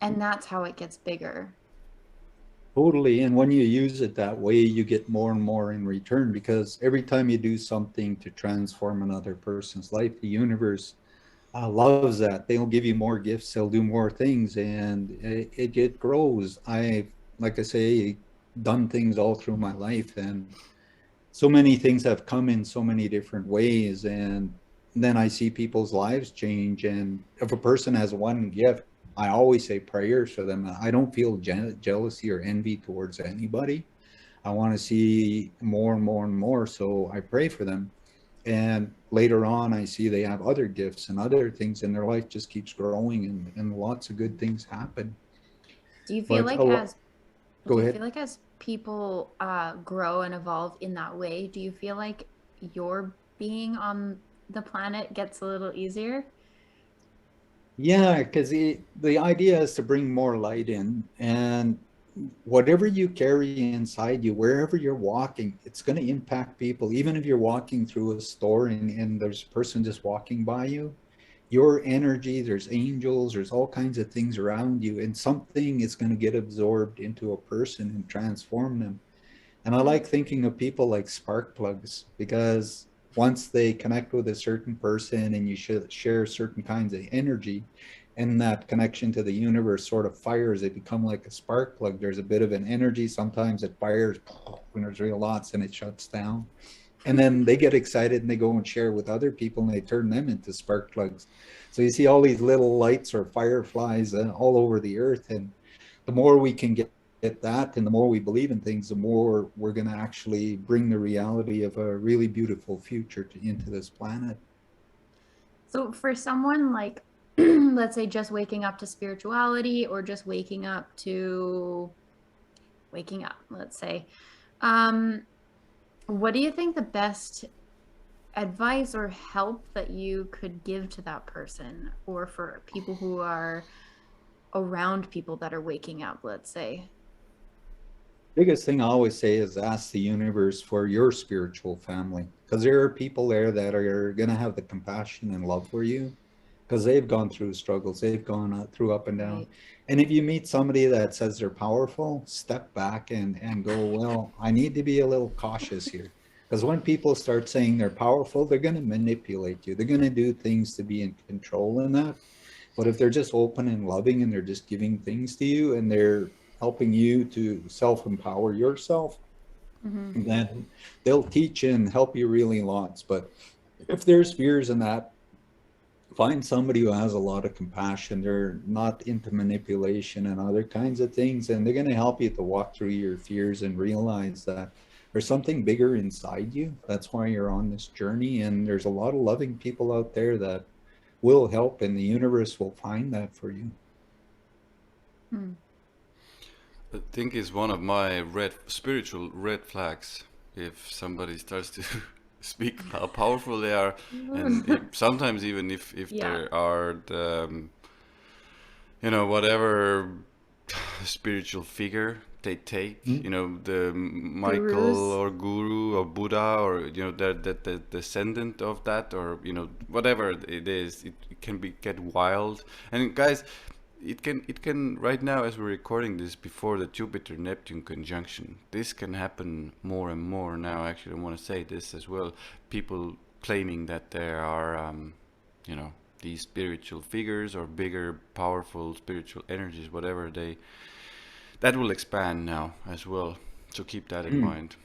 that's how it gets bigger. Totally. And when you use it that way, you get more and more in return, because every time you do something to transform another person's life, the universe loves that. They'll give you more gifts, they'll do more things, and it grows. Like I say, done things all through my life, and so many things have come in so many different ways. And then I see people's lives change. And if a person has one gift, I always say prayers for them. I don't feel jealousy or envy towards anybody. I want to see more and more and more. So I pray for them. And later on, I see they have other gifts and other things, and their life just keeps growing, and lots of good things happen. Do you feel But like as go do you ahead. feel like as people grow and evolve in that way, do you feel like your being on the planet gets a little easier? Yeah, because the idea is to bring more light in, and whatever you carry inside you, wherever you're walking, it's going to impact people. Even if you're walking through a store and there's a person just walking by you, your energy, there's angels, there's all kinds of things around you, and something is going to get absorbed into a person and transform them. And I like thinking of people like spark plugs, because once they connect with a certain person and you should share certain kinds of energy, and that connection to the universe sort of fires, they become like a spark plug. There's a bit of an energy. Sometimes it fires when there's real lots, and it shuts down. And then they get excited and they go and share with other people, and they turn them into spark plugs. So you see all these little lights or fireflies all over the earth. And the more we can get that, and the more we believe in things, the more we're going to actually bring the reality of a really beautiful future into this planet. So for someone like, let's say, just waking up to spirituality, or just waking up, let's say, what do you think the best advice or help that you could give to that person, or for people who are around people that are waking up, let's say? Biggest thing I always say is ask the universe for your spiritual family, because there are people there that are going to have the compassion and love for you, because they've gone through struggles, they've gone through up and down. Right. And if you meet somebody that says they're powerful, step back and go, well, I need to be a little cautious here. Because when people start saying they're powerful, they're going to manipulate you. They're going to do things to be in control in that. But if they're just open and loving, and they're just giving things to you, and they're helping you to self-empower yourself, Mm-hmm. then they'll teach and help you really lots. But if there's fears in that, find somebody who has a lot of compassion. They're not into manipulation and other kinds of things, and they're going to help you to walk through your fears and realize that there's something bigger inside you. That's why you're on this journey, and there's a lot of loving people out there that will help, and the universe will find that for you. I think it's one of my spiritual red flags if somebody starts to speak how powerful they are, and sometimes even if Yeah. there are the whatever spiritual figure they take, the Michael Gurus. or Guru or Buddha, or the descendant of that, or whatever it is, it can get wild. And guys, it can right now, as we're recording this before the Jupiter Neptune conjunction, this can happen more and more now. Actually, I want to say this as well. People claiming that there are these spiritual figures or bigger powerful spiritual energies, whatever, that will expand now as well, so keep that in mind.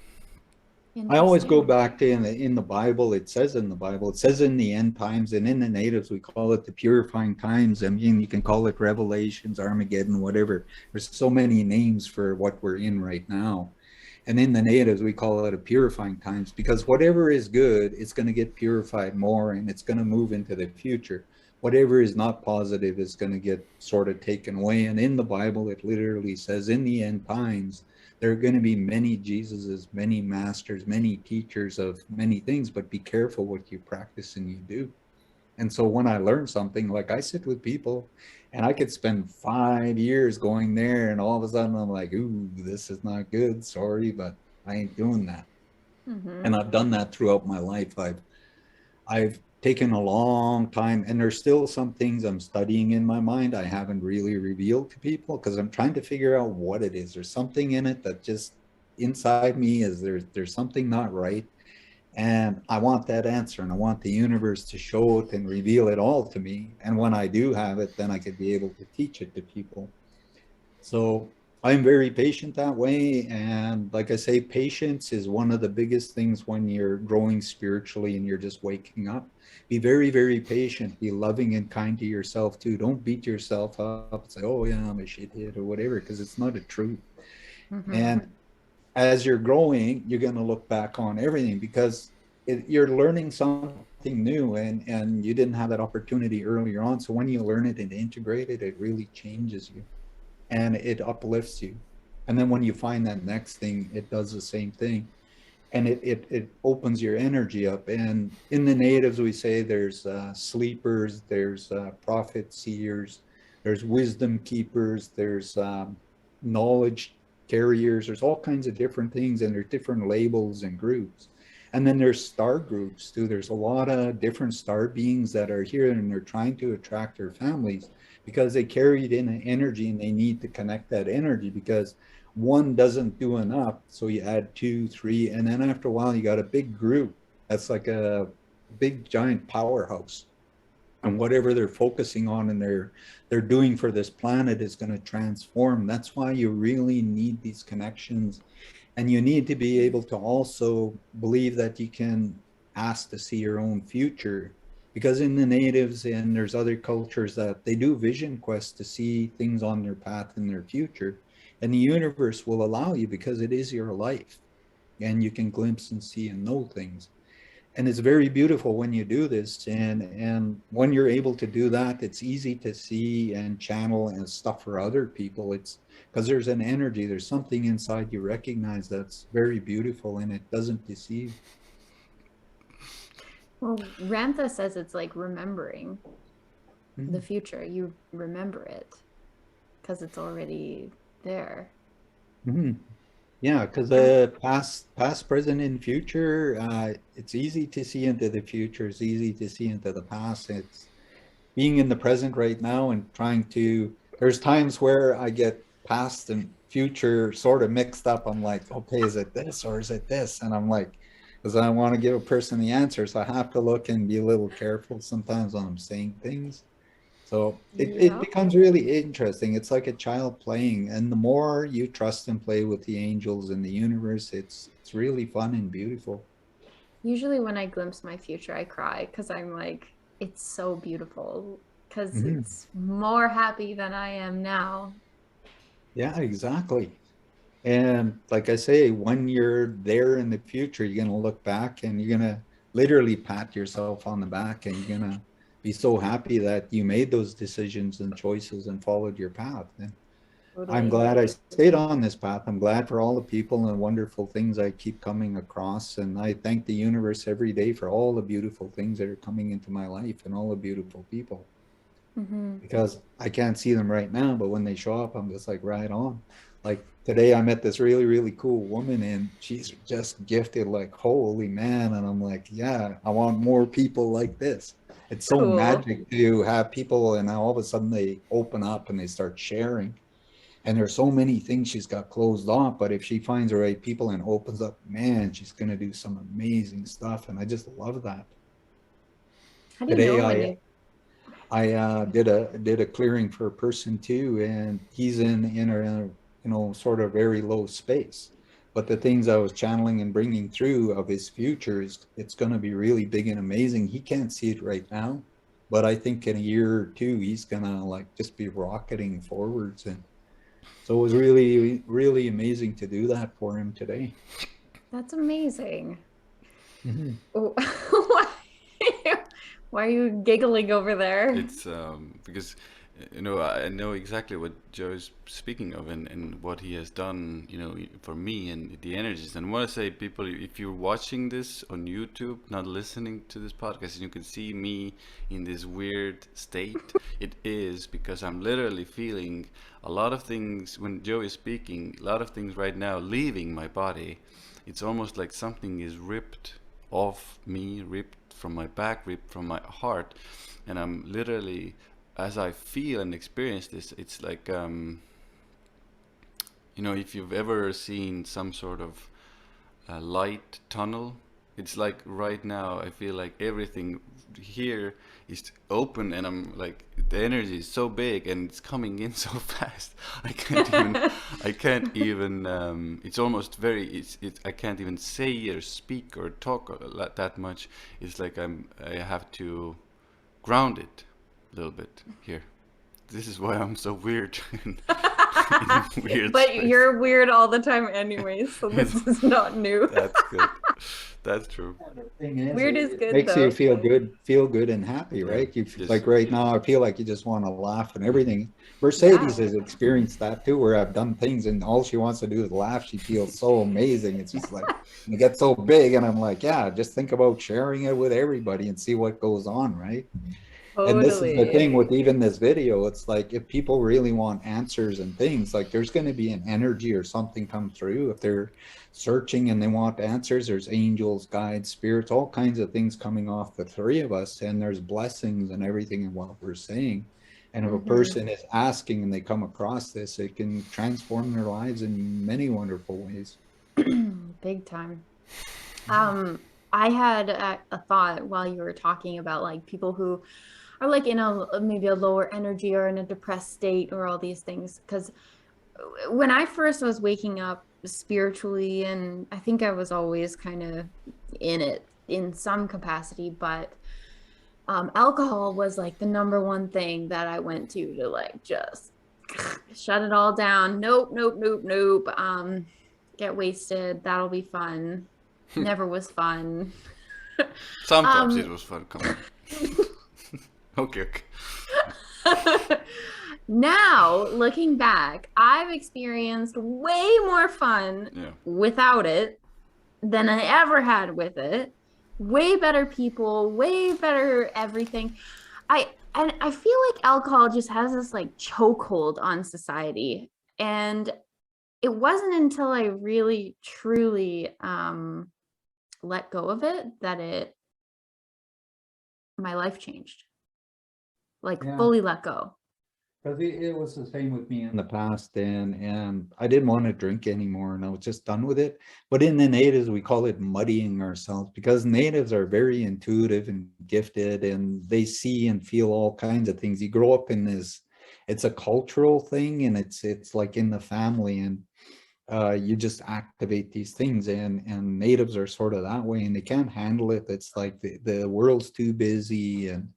I always go Interesting. back to in the Bible, it says in the end times, and in the natives, we call it the purifying times. I mean, you can call it Revelations, Armageddon, whatever. There's so many names for what we're in right now. And in the natives, we call it a purifying times, because whatever is good, it's going to get purified more, and it's going to move into the future. Whatever is not positive is going to get sort of taken away. And in the Bible, it literally says in the end times, there are going to be many Jesuses, many masters, many teachers of many things, but be careful what you practice and you do. And so when I learn something, like I sit with people and I could spend 5 years going there, and all of a sudden I'm like, ooh, this is not good. Sorry, but I ain't doing that. Mm-hmm. And I've done that throughout my life. I've taken a long time, and there's still some things I'm studying in my mind I haven't really revealed to people because I'm trying to figure out what it is. There's something in it that just inside me is there's something not right. And I want that answer, and I want the universe to show it and reveal it all to me. And when I do have it, then I could be able to teach it to people. So I'm very patient that way. And like I say, patience is one of the biggest things when you're growing spiritually and you're just waking up. Be very, very patient. Be loving and kind to yourself too. Don't beat yourself up and say, oh, yeah, I'm a shithead or whatever, because it's not a truth. Mm-hmm. And as you're growing, you're going to look back on everything because you're learning something new, and you didn't have that opportunity earlier on. So when you learn it and integrate it, it really changes you and it uplifts you. And then when you find that next thing, it does the same thing. And it opens your energy up. And in the natives, we say there's sleepers, there's prophet seers, there's wisdom keepers, there's knowledge carriers, there's all kinds of different things, and there's different labels and groups. And then there's star groups too. There's a lot of different star beings that are here, and they're trying to attract their families because they carried in an energy, and they need to connect that energy because one doesn't do enough. So you add two, three, and then after a while, you got a big group that's like a big giant powerhouse. And whatever they're focusing on and they're doing for this planet is going to transform. That's why you really need these connections. And you need to be able to also believe that you can ask to see your own future. Because in the natives and there's other cultures that they do vision quests to see things on their path in their future. And the universe will allow you because it is your life. And you can glimpse and see and know things. And it's very beautiful when you do this. And when you're able to do that, it's easy to see and channel and stuff for other people. It's because there's an energy, there's something inside you recognize that's very beautiful, and it doesn't deceive. Well, Rantha says it's like remembering the Mhm. future. You remember it because it's already there. Mhm. Yeah, because past, present, and future, it's easy to see into the future. It's easy to see into the past. It's being in the present right now and trying to. There's times where I get past and future sort of mixed up. I'm like, okay, is it this or is it this? And I'm like, because I want to give a person the answer, so I have to look and be a little careful sometimes when I'm saying things. So it Yeah. becomes really interesting. It's like a child playing, and the more you trust and play with the angels and the universe, it's really fun and beautiful. Usually when I glimpse my future, I cry because I'm like, it's so beautiful because Mhm. it's more happy than I am now. Yeah, exactly. And like I say, when you're there in the future, you're gonna look back and you're gonna literally pat yourself on the back, and you're gonna be so happy that you made those decisions and choices and followed your path. And I'm Totally. glad I stayed on this path. I'm glad for all the people and wonderful things I keep coming across. And I thank the universe every day for all the beautiful things that are coming into my life and all the beautiful people. Mm-hmm. Because I can't see them right now, but when they show up, I'm just like, right on. Like today, I met this really, really cool woman, and she's just gifted, like, holy man. And I'm like, yeah, I want more people like this. It's so Cool. magic to have people, and now all of a sudden they open up and they start sharing. And there's so many things she's got closed off, but if she finds the right people and opens up, man, she's gonna do some amazing stuff. And I just love that. How do you Today know when you? I did a clearing for a person too, and he's in a sort of very low space. But the things I was channeling and bringing through of his future is it's going to be really big and amazing. He can't see it right now, but I think in a year or two he's gonna like just be rocketing forwards. And so it was really, really amazing to do that for him today. That's amazing. Mhm. Oh, why are you giggling over there? It's because I know exactly what Joe is speaking of, and what he has done, for me, and the energies. And I want to say, people, if you're watching this on YouTube, not listening to this podcast, and you can see me in this weird state, it is because I'm literally feeling a lot of things when Joe is speaking, a lot of things right now leaving my body. It's almost like something is ripped off me, ripped from my back, ripped from my heart, and I'm literally, as I feel and experience this, it's like, if you've ever seen some sort of light tunnel, it's like right now I feel like everything here is open, and I'm like, the energy is so big and it's coming in so fast. I can't even it's almost very, I can't even say or speak or talk that much. It's like I have to ground it a little bit here. This is why I'm so weird. in weird But space. you're weird all the time anyway, so this is not new. That's good. That's true. The thing is, Weird it is good, makes though. you feel good and happy, Yeah, right? You just- like right now, I feel like you just want to laugh and everything. Mercedes has experienced that too, where I've done things and all she wants to do is laugh. She feels so amazing. It's just like, it gets so big, and I'm like, yeah, just think about sharing it with everybody and see what goes on, right? And this is the thing with even this video. It's like, if people really want answers and things, like there's going to be an energy or something come through. If they're searching and they want answers, there's angels, guides, spirits, all kinds of things coming off the three of us. And there's blessings and everything in what we're saying. And if a person is asking and they come across this, it can transform their lives in many wonderful ways. Big time. I had a thought while you were talking about like people who are like in maybe a lower energy or in a depressed state or all these things. Because when I first was waking up spiritually, and I think I was always kind of in it in some capacity, but alcohol was like the number one thing that I went to like just shut it all down. Nope. Get wasted. That'll be fun. Never was fun. Sometimes it was fun. Come on. Okay. Now, looking back, I've experienced way more fun without it than I ever had with it. Way better people, way better everything. I feel like alcohol just has this like chokehold on society. And it wasn't until I really, truly let go of it that my life changed. Like fully let go. Because it was the same with me in the past, and I didn't want to drink anymore, and I was just done with it. But in the natives, we call it muddying ourselves, because natives are very intuitive and gifted, and they see and feel all kinds of things. You grow up in this, it's a cultural thing, and it's like in the family, and you just activate these things, and natives are sort of that way, and they can't handle it. It's like the world's too busy, and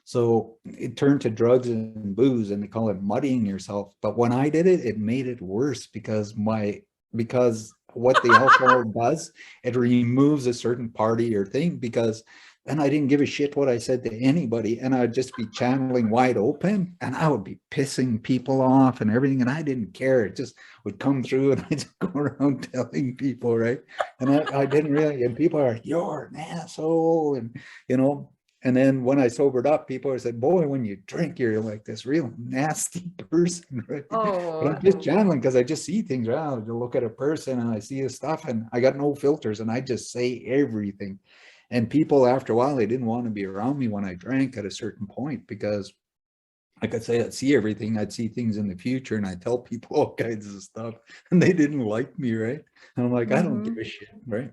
so it turned to drugs and booze, and they call it muddying yourself. But when I did it, it made it worse, because what the alcohol does, it removes a certain part of your thing, because then I didn't give a shit what I said to anybody, and I'd just be channeling wide open, and I would be pissing people off and everything, and I didn't care. It just would come through, and I just go around telling people, right? And I didn't really, and people are, you're an asshole, and and then when I sobered up, people said, boy, when you drink, you're like this real nasty person, right? Oh. But I'm just channeling, because I just see things around. I look at a person and I see his stuff, and I got no filters, and I just say everything. And people, after a while, they didn't want to be around me when I drank at a certain point, because like I say, I'd see everything. I'd see things in the future, and I'd tell people all kinds of stuff, and they didn't like me, right? And I'm like, I don't give a shit, right?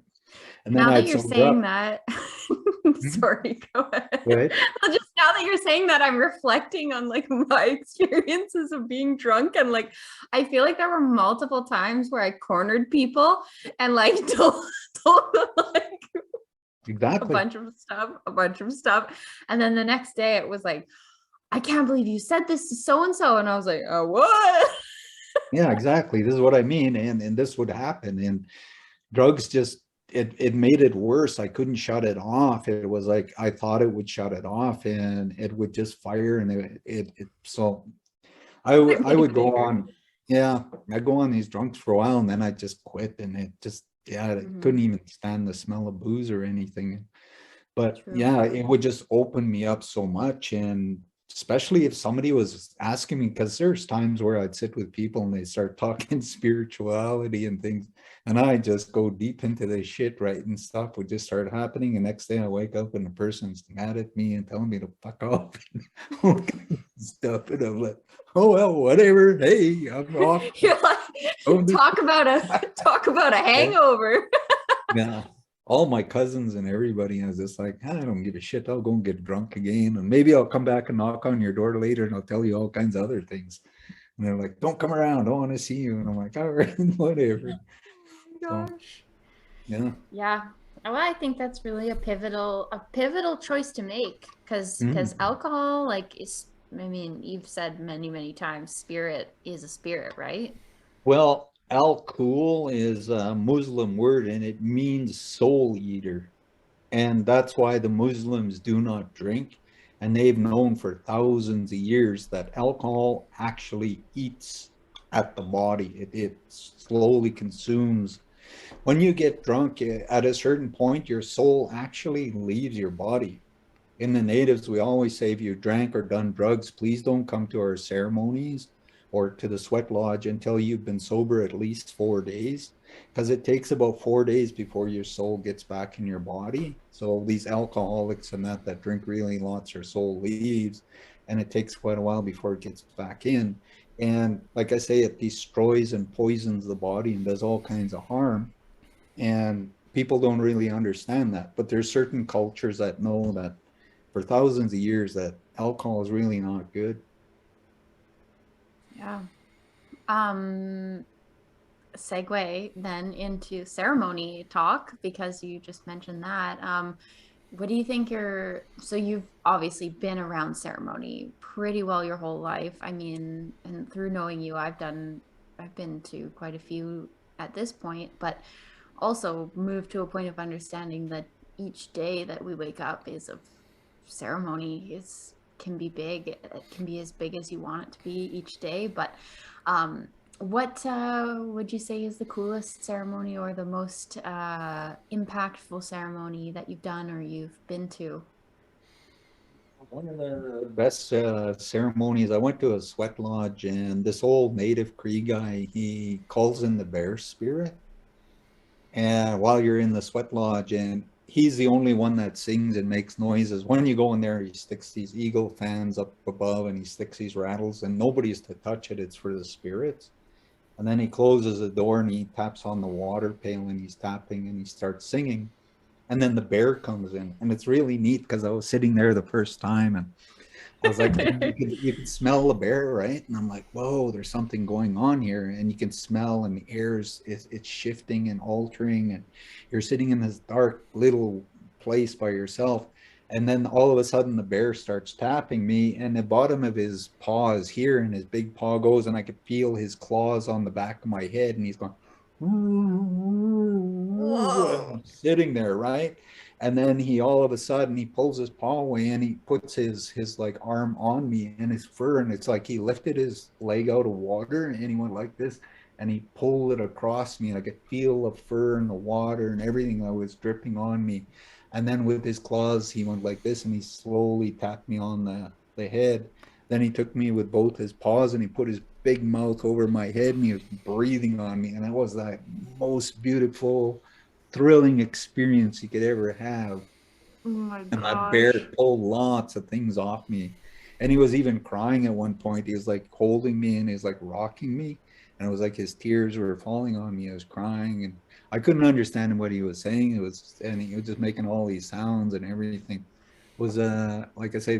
And then now that I'd you're sober saying up. that, sorry, go ahead. Right. Well, just now that you're saying that, I'm reflecting on like my experiences of being drunk, and like I feel like there were multiple times where I cornered people and like told them like Exactly. a bunch of stuff, and then the next day it was like, I can't believe you said this to so and so, and I was like, oh, what? Yeah, exactly. This is what I mean, and this would happen, and drugs just it made it worse. I couldn't shut it off. It was like I thought it would shut it off, and it would just fire, and so I would go on, yeah, I'd go on these drunks for a while, and then I just quit, and it just, yeah, I couldn't even stand the smell of booze or anything. But True. yeah, it would just open me up so much. And especially if somebody was asking me, because there's times where I'd sit with people and they start talking spirituality and things, and I just go deep into this shit, right? And stuff would just start happening. And next day I wake up and the person's mad at me and telling me to fuck off and all kinds of stuff. And I'm like, oh well, whatever. Hey, I'm off. You're like, Oh, this- talk about a hangover. Yeah. All my cousins and everybody is just like, I don't give a shit. I'll go and get drunk again. And maybe I'll come back and knock on your door later and I'll tell you all kinds of other things. And they're like, don't come around. I don't want to see you. And I'm like, all right, whatever. Gosh. Yeah. Yeah. Well, I think that's really a pivotal choice to make, because alcohol, like, is, I mean, you've said many, many times, spirit is a spirit, right? Well, al-Kul is a Muslim word and it means soul eater. And that's why the Muslims do not drink. And they've known for thousands of years that alcohol actually eats at the body. It slowly consumes. When you get drunk, at a certain point, your soul actually leaves your body. In the natives, we always say, if you drank or done drugs, please don't come to our ceremonies or to the sweat lodge until you've been sober at least 4 days, because it takes about 4 days before your soul gets back in your body. So these alcoholics and that drink really lots, their soul leaves, and it takes quite a while before it gets back in. And like I say, it destroys and poisons the body and does all kinds of harm. And people don't really understand that. But there's certain cultures that know that for thousands of years that alcohol is really not good. Yeah. Segue then into ceremony talk, because you just mentioned that. What do you think so you've obviously been around ceremony pretty well your whole life. I mean, and through knowing you, I've been to quite a few at this point, but also moved to a point of understanding that each day that we wake up is a ceremony. Can be big. It can be as big as you want it to be each day. But what would you say is the coolest ceremony or the most impactful ceremony that you've done or you've been to? One of the best ceremonies, I went to a sweat lodge, and this old native Cree guy, he calls in the bear spirit. And while you're in the sweat lodge, and he's the only one that sings and makes noises. When you go in there, he sticks these eagle fans up above and he sticks these rattles, and nobody's to touch it. It's for the spirits. And then he closes the door and he taps on the water pail and he's tapping and he starts singing. And then the bear comes in, and it's really neat because I was sitting there the first time and I was like, you can smell the bear, right? And I'm like, whoa, there's something going on here. And you can smell, and the air it's shifting and altering. And you're sitting in this dark little place by yourself. And then all of a sudden the bear starts tapping me, and the bottom of his paw is here, and his big paw goes, and I could feel his claws on the back of my head, and he's going, whoa, sitting there, right? And then he all of a sudden he pulls his paw away and he puts his like arm on me and his fur, and it's like he lifted his leg out of water and he went like this and he pulled it across me, and I could feel the fur and the water and everything that was dripping on me. And then with his claws he went like this and he slowly tapped me on the head. Then he took me with both his paws and he put his big mouth over my head and he was breathing on me, and it was the most beautiful, thrilling experience you could ever have. Oh my And that gosh. bear pulled lots of things off me. And he was even crying at one point. He was like holding me and he was like rocking me. And it was like his tears were falling on me. I was crying and I couldn't understand what he was saying. And he was just making all these sounds and everything. It was like I say,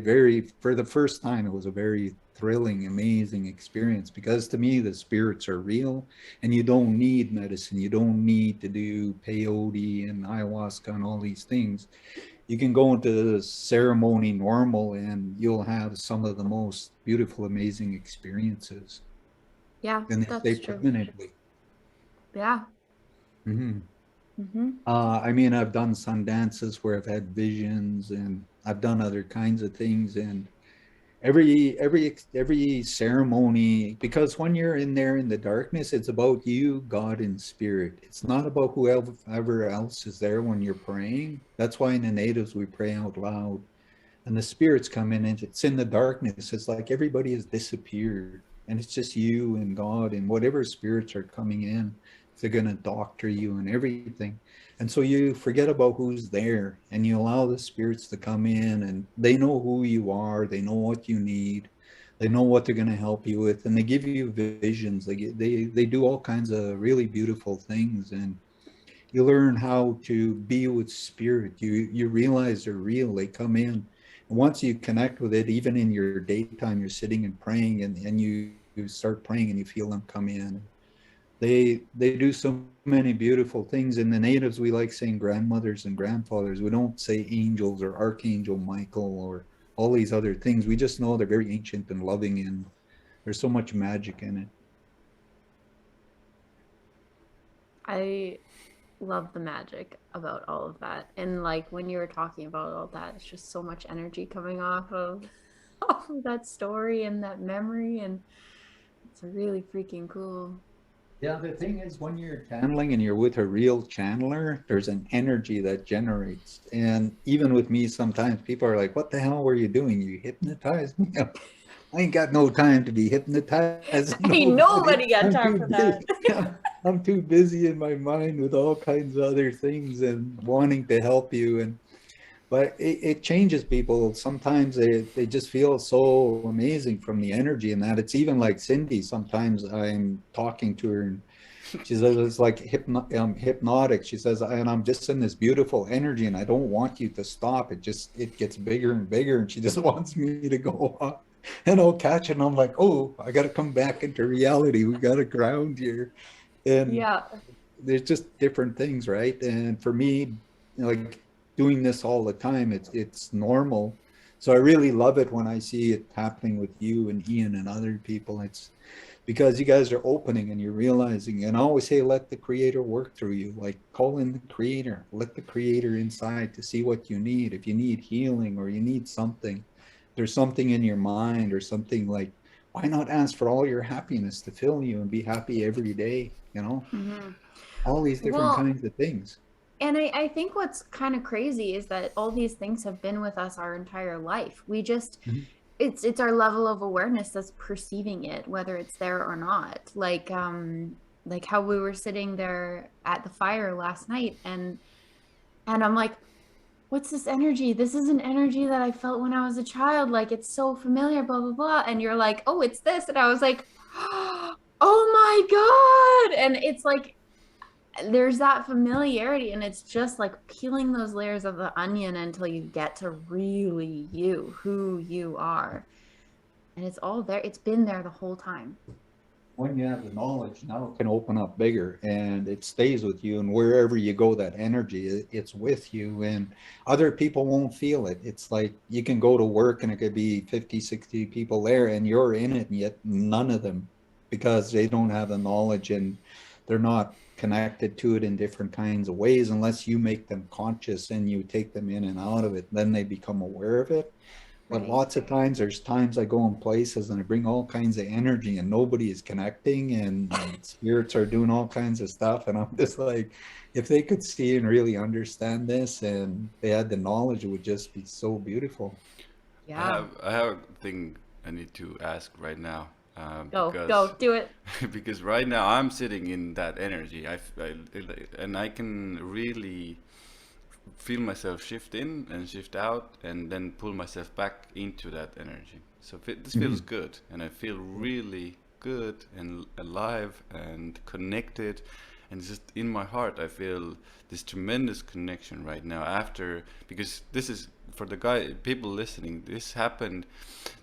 for the first time, it was a very thrilling, amazing experience, because to me the spirits are real and you don't need medicine. You don't need to do peyote and ayahuasca and all these things. You can go into the ceremony normal and you'll have some of the most beautiful, amazing experiences. Yeah, And they stay that's true. permanently. Yeah. Mm-hmm. I mean, I've done sun dances where I've had visions, and I've done other kinds of things. And every ceremony, because when you're in there in the darkness, it's about you, God, and spirit. It's not about whoever else is there when you're praying. That's why in the natives we pray out loud, and the spirits come in, and it's in the darkness. It's like everybody has disappeared, and it's just you and God and whatever spirits are coming in. They're going to doctor you and everything. And so you forget about who's there, and you allow the spirits to come in, and they know who you are. They know what you need. They know what they're going to help you with, and they give you visions. They do all kinds of really beautiful things, and you learn how to be with spirit. You realize they're real. They come in, and once you connect with it, even in your daytime, you're sitting and praying, and you start praying, and you feel them come in. They do so many beautiful things. In the natives, we like saying grandmothers and grandfathers. We don't say angels or Archangel Michael or all these other things. We just know they're very ancient and loving, and there's so much magic in it. I love the magic about all of that. And like when you were talking about all that, it's just so much energy coming off of that story and that memory, and it's really freaking cool. Yeah, the thing is, when you're channeling and you're with a real channeler, there's an energy that generates. And even with me, sometimes people are like, what the hell were you doing? You hypnotized me? I ain't got no time to be hypnotized. Ain't nobody got time for that. I'm too busy in my mind with all kinds of other things and wanting to help you. But it changes people. Sometimes they just feel so amazing from the energy, and that it's even like Cindy. Sometimes I'm talking to her, and she says it's like hypnotic. She says, and I'm just in this beautiful energy, and I don't want you to stop. It gets bigger and bigger, and she just wants me to go on. And I'll catch it, and I'm like, oh, I got to come back into reality. We got to ground here. And Yeah. there's just different things, right? And for me, like doing this all the time, it's normal. So I really love it when I see it happening with you and Ian and other people. It's because you guys are opening and you're realizing. And I always say, let the creator work through you. Like, call in the creator, let the creator inside to see what you need. If you need healing or you need something, there's something in your mind or something, like, why not ask for all your happiness to fill you and be happy every day, all these different kinds of things. And I think what's kind of crazy is that all these things have been with us our entire life. We just, it's our level of awareness that's perceiving it, whether it's there or not. Like how we were sitting there at the fire last night, and I'm like, what's this energy? This is an energy that I felt when I was a child. Like, it's so familiar, blah, blah, blah. And you're like, oh, it's this. And I was like, oh my God. And it's like, there's that familiarity, and it's just like peeling those layers of the onion until you get to really who you are. And it's all there. It's been there the whole time. When you have the knowledge, now it can open up bigger, and it stays with you, and wherever you go, that energy, it's with you, and other people won't feel it. It's like you can go to work and it could be 50, 60 people there, and you're in it, and yet none of them, because they don't have the knowledge and they're not connected to it in different kinds of ways. Unless you make them conscious and you take them in and out of it, then they become aware of it. But lots of times, there's times I go in places and I bring all kinds of energy and nobody is connecting, and spirits are doing all kinds of stuff. And I'm just like, if they could see and really understand this and they had the knowledge, it would just be so beautiful. Yeah. I have a thing I need to ask right now. Go, do it. Because right now I'm sitting in that energy. And I can really feel myself shift in and shift out, and then pull myself back into that energy. So this feels good, and I feel really good and alive and connected, and just in my heart I feel this tremendous connection right now. Because this is for the people listening, this happened.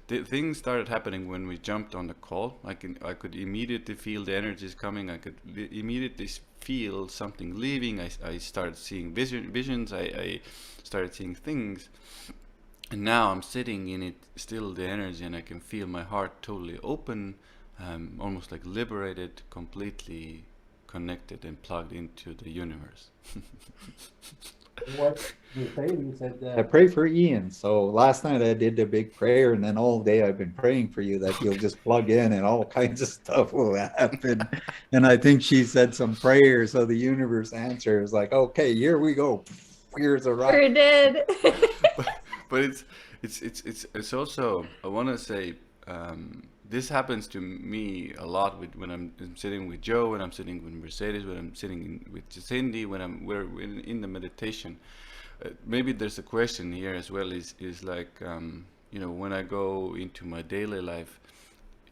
Things started happening when we jumped on the call. I could immediately feel the energies coming. I could immediately feel something leaving. I started seeing visions. I started seeing things, and now I'm sitting in it, still the energy, and I can feel my heart totally open, almost like liberated, completely connected and plugged into the universe. What you say, you said, pray for Ian. So last night I did the big prayer, and then all day I've been praying for you that you'll just plug in and all kinds of stuff will happen. And I think she said some prayers, so the universe answers like, okay, here we go. Here's a rock. Sure did. But it's also, I want to say, this happens to me a lot when I'm sitting with Joe, when I'm sitting with Mercedes, when I'm sitting with Cindy, when we're in the meditation. Maybe there's a question here as well. Is like, you know, when I go into my daily life,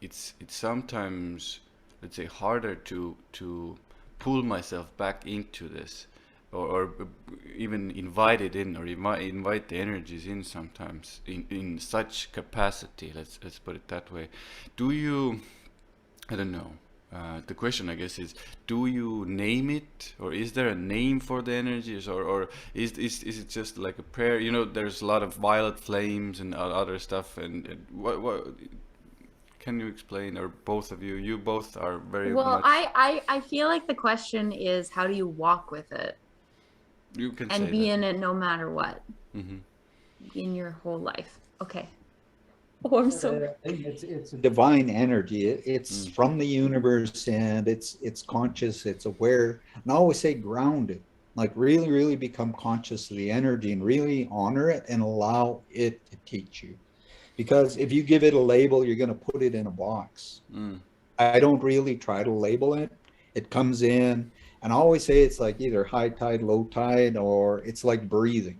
it's sometimes, let's say, harder to pull myself back into this, or even invite it in, or invite the energies in sometimes in such capacity. Let's put it that way. Do you? I don't know. The question, I guess, is: do you name it, or is there a name for the energies, or is it just like a prayer? You know, there's a lot of violet flames and other stuff. And what can you explain, or both of you? You both are very Well, much. I feel like the question is, how do you walk with it You can and say be that. in it no matter what Mm-hmm. in your whole life? Okay. Oh, I'm so. It's a divine energy. It's from the universe, and it's conscious, it's aware. And I always say grounded, like really, really become conscious of the energy and really honor it and allow it to teach you. Because if you give it a label, you're going to put it in a box. I don't really try to label it. It comes in, and I always say it's like either high tide, low tide, or it's like breathing.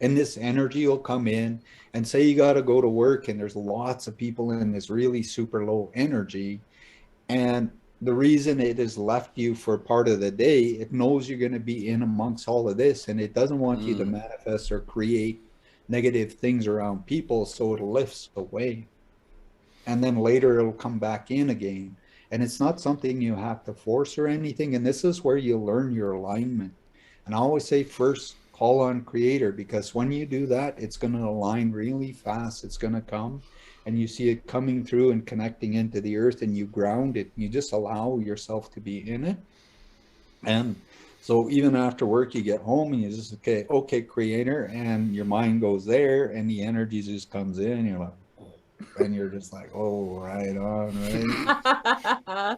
And this energy will come in, and say you got to go to work and there's lots of people in this really super low energy, and the reason it has left you for part of the day, it knows you're going to be in amongst all of this, and it doesn't want you to manifest or create negative things around people, so it lifts away, and then later it'll come back in again. And it's not something you have to force or anything, and this is where you learn your alignment. And I always say first call on creator, because when you do that, it's going to align really fast. It's going to come, and you see it coming through and connecting into the earth, and you ground it. You just allow yourself to be in it. And so even after work, you get home and you just, okay, creator, and your mind goes there, and the energy just comes in. You're like, and you're just like, oh, right on, right?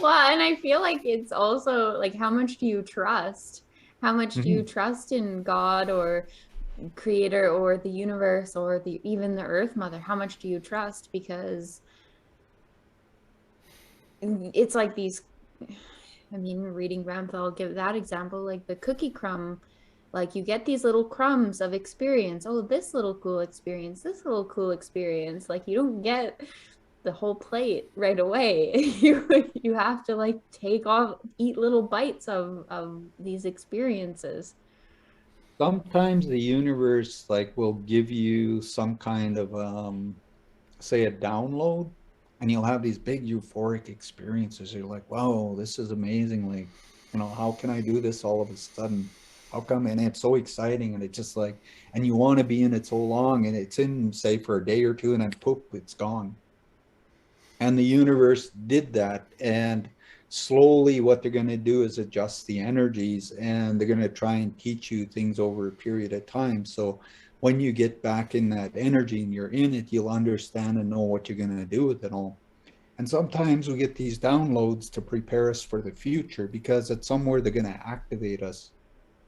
Well, and I feel like it's also like, how much do you trust? How much do you trust in God or creator or the universe or even the earth mother? How much do you trust? Because it's like these, I mean, reading Ramtha, I'll give that example, like the cookie crumb. Like you get these little crumbs of experience. Oh, this little cool experience, this little cool experience. Like you don't get the whole plate right away. You have to like eat little bites of these experiences. Sometimes the universe like will give you some kind of say a download, and you'll have these big euphoric experiences. You're like, wow, this is amazing. Like, how can I do this all of a sudden? How come? And it's so exciting, and it's just like, and you want to be in it so long, and it's in, say, for a day or two, and then poof, it's gone. And the universe did that, and slowly what they're going to do is adjust the energies, and they're going to try and teach you things over a period of time. So when you get back in that energy and you're in it, you'll understand and know what you're going to do with it all. And sometimes we get these downloads to prepare us for the future, because it's somewhere they're going to activate us.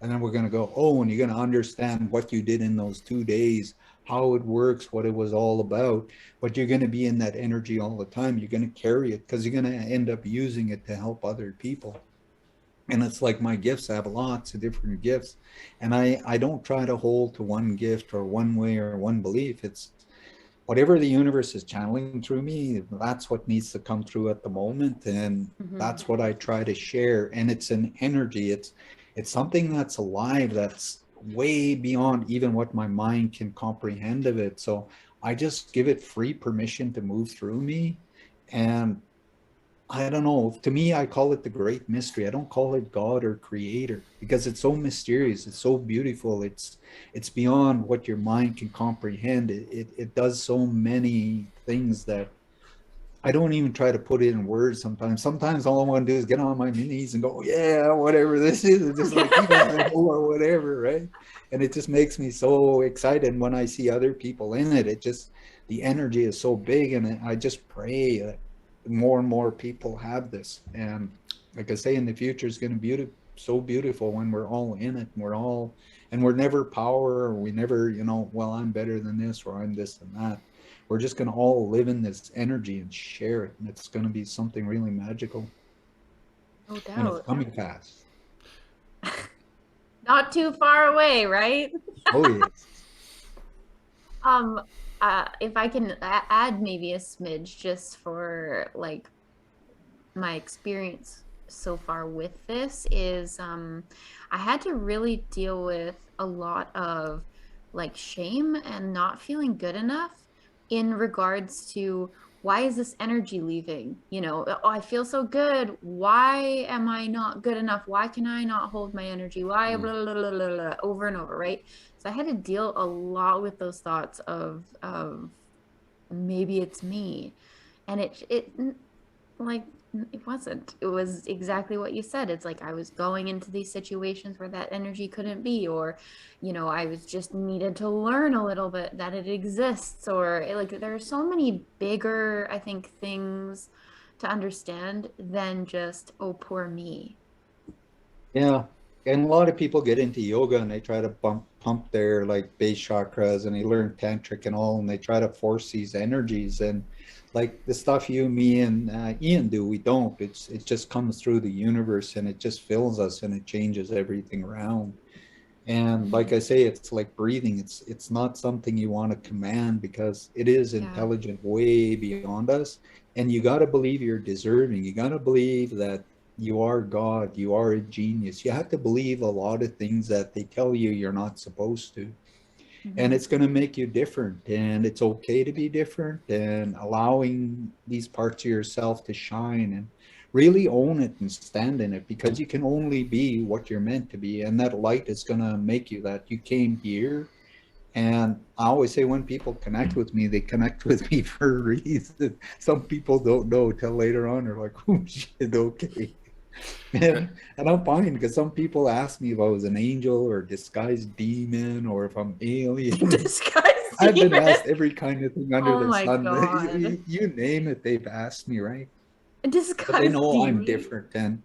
And then we're going to go, oh, and you're going to understand what you did in those 2 days, how it works, what it was all about. But you're going to be in that energy all the time. You're going to carry it, because you're going to end up using it to help other people. And it's like my gifts, I have lots of different gifts. And I don't try to hold to one gift or one way or one belief. It's whatever the universe is channeling through me, that's what needs to come through at the moment. And that's what I try to share. And it's an energy. It's something that's alive, that's way beyond even what my mind can comprehend of it. So I just give it free permission to move through me. And I don't know, to me, I call it the great mystery. I don't call it God or creator, because it's so mysterious. It's so beautiful. It's beyond what your mind can comprehend. It does so many things that I don't even try to put it in words sometimes. Sometimes all I want to do is get on my knees and go, yeah, whatever this is. It's just like, yeah, or whatever, right? And it just makes me so excited. And when I see other people in it, it just, the energy is so big. And I just pray that more and more people have this. And like I say, in the future, it's going to be so beautiful when we're all in it. And we're never power, or we never, well, I'm better than this, or I'm this and that. We're just going to all live in this energy and share it, and it's going to be something really magical. No And it's doubt. coming fast. Not too far away, right? Oh yes. Um, if I can add maybe a smidge just for like my experience so far with this is I had to really deal with a lot of like shame and not feeling good enough in regards to why is this energy leaving? Oh, I feel so good. Why am I not good enough? Why can I not hold my energy? Why blah, blah, blah, blah, blah, over and over, right? So I had to deal a lot with those thoughts of maybe it's me. And it like it wasn't. It was exactly what you said. It's like I was going into these situations where that energy couldn't be, or I was just needed to learn a little bit that it exists, or like there are so many bigger, I think, things to understand than just, oh, poor me. Yeah. And a lot of people get into yoga and they try to pump their like base chakras, and they learn tantric and all, and they try to force these energies. And like the stuff you, me, and Ian do, we don't. It just comes through the universe, and it just fills us, and it changes everything around. And like I say, it's like breathing. It's not something you want to command, because it is Yeah. intelligent way beyond us. And you got to believe you're deserving. You got to believe that you are God. You are a genius. You have to believe a lot of things that they tell you you're not supposed to. And Mhm. it's going to make you different. And it's okay to be different, and allowing these parts of yourself to shine and really own it and stand in it, because you can only be what you're meant to be. And that light is going to make you that. You came here. And I always say, when people connect with me, they connect with me for a reason. Some people don't know till later on. They're like, oh shit, okay. Okay. And I'm fine, because some people ask me if I was an angel or a disguised demon, or if I'm alien. Disguised I've been demon. asked every kind of thing under Oh the my sun. God. You name it, they've asked me, right? But they Disguised know I'm demon. different, and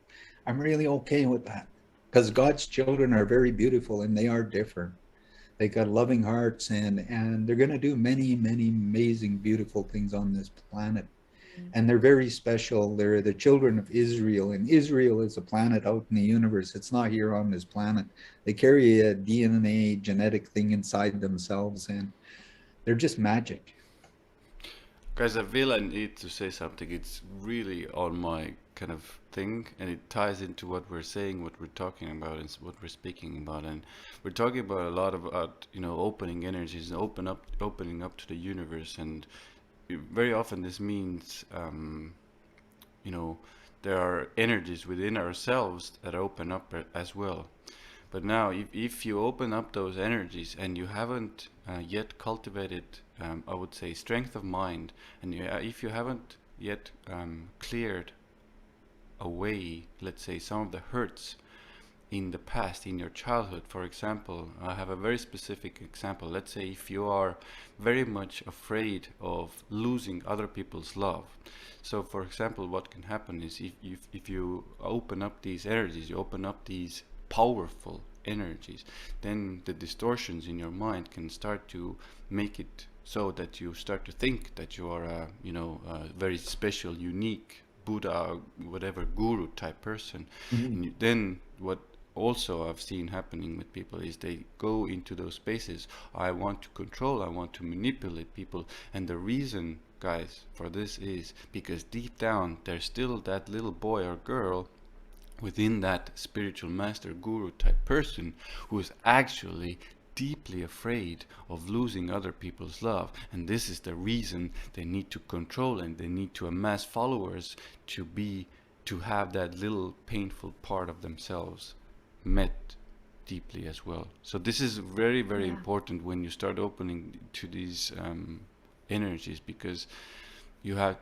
I'm really okay with that, because God's children are very beautiful, and they are different. They got loving hearts, and they're going to do many, many amazing, beautiful things on this planet. And they're very special. They're the children of Israel, and Israel is a planet out in the universe. It's not here on this planet. They carry a DNA genetic thing inside themselves, and they're just magic. Guys, I feel I need to say something. It's really on my kind of thing, and it ties into what we're saying, what we're talking about, and what we're speaking about. And we're talking about a lot about, opening energies and opening up to the universe. And very often this means, you know, there are energies within ourselves that open up as well. But now, if you open up those energies and you haven't yet cultivated, I would say, strength of mind, and if you haven't yet cleared away, let's say, some of the hurts in the past, in your childhood, for example, I have a very specific example. Let's say if you are very much afraid of losing other people's love. So, for example, what can happen is if you open up these energies, you open up these powerful energies, then the distortions in your mind can start to make it so that you start to think that you are a very special, unique Buddha, whatever guru type person. Mhm. And then what also I've seen happening with people is they go into those spaces. I want to control, I want to manipulate people. And the reason, guys, for this is because deep down there's still that little boy or girl within that spiritual master guru type person who is actually deeply afraid of losing other people's love. And this is the reason they need to control, and they need to amass followers to have that little painful part of themselves met deeply as well. So this is very, very Yeah. important when you start opening to these energies, because you have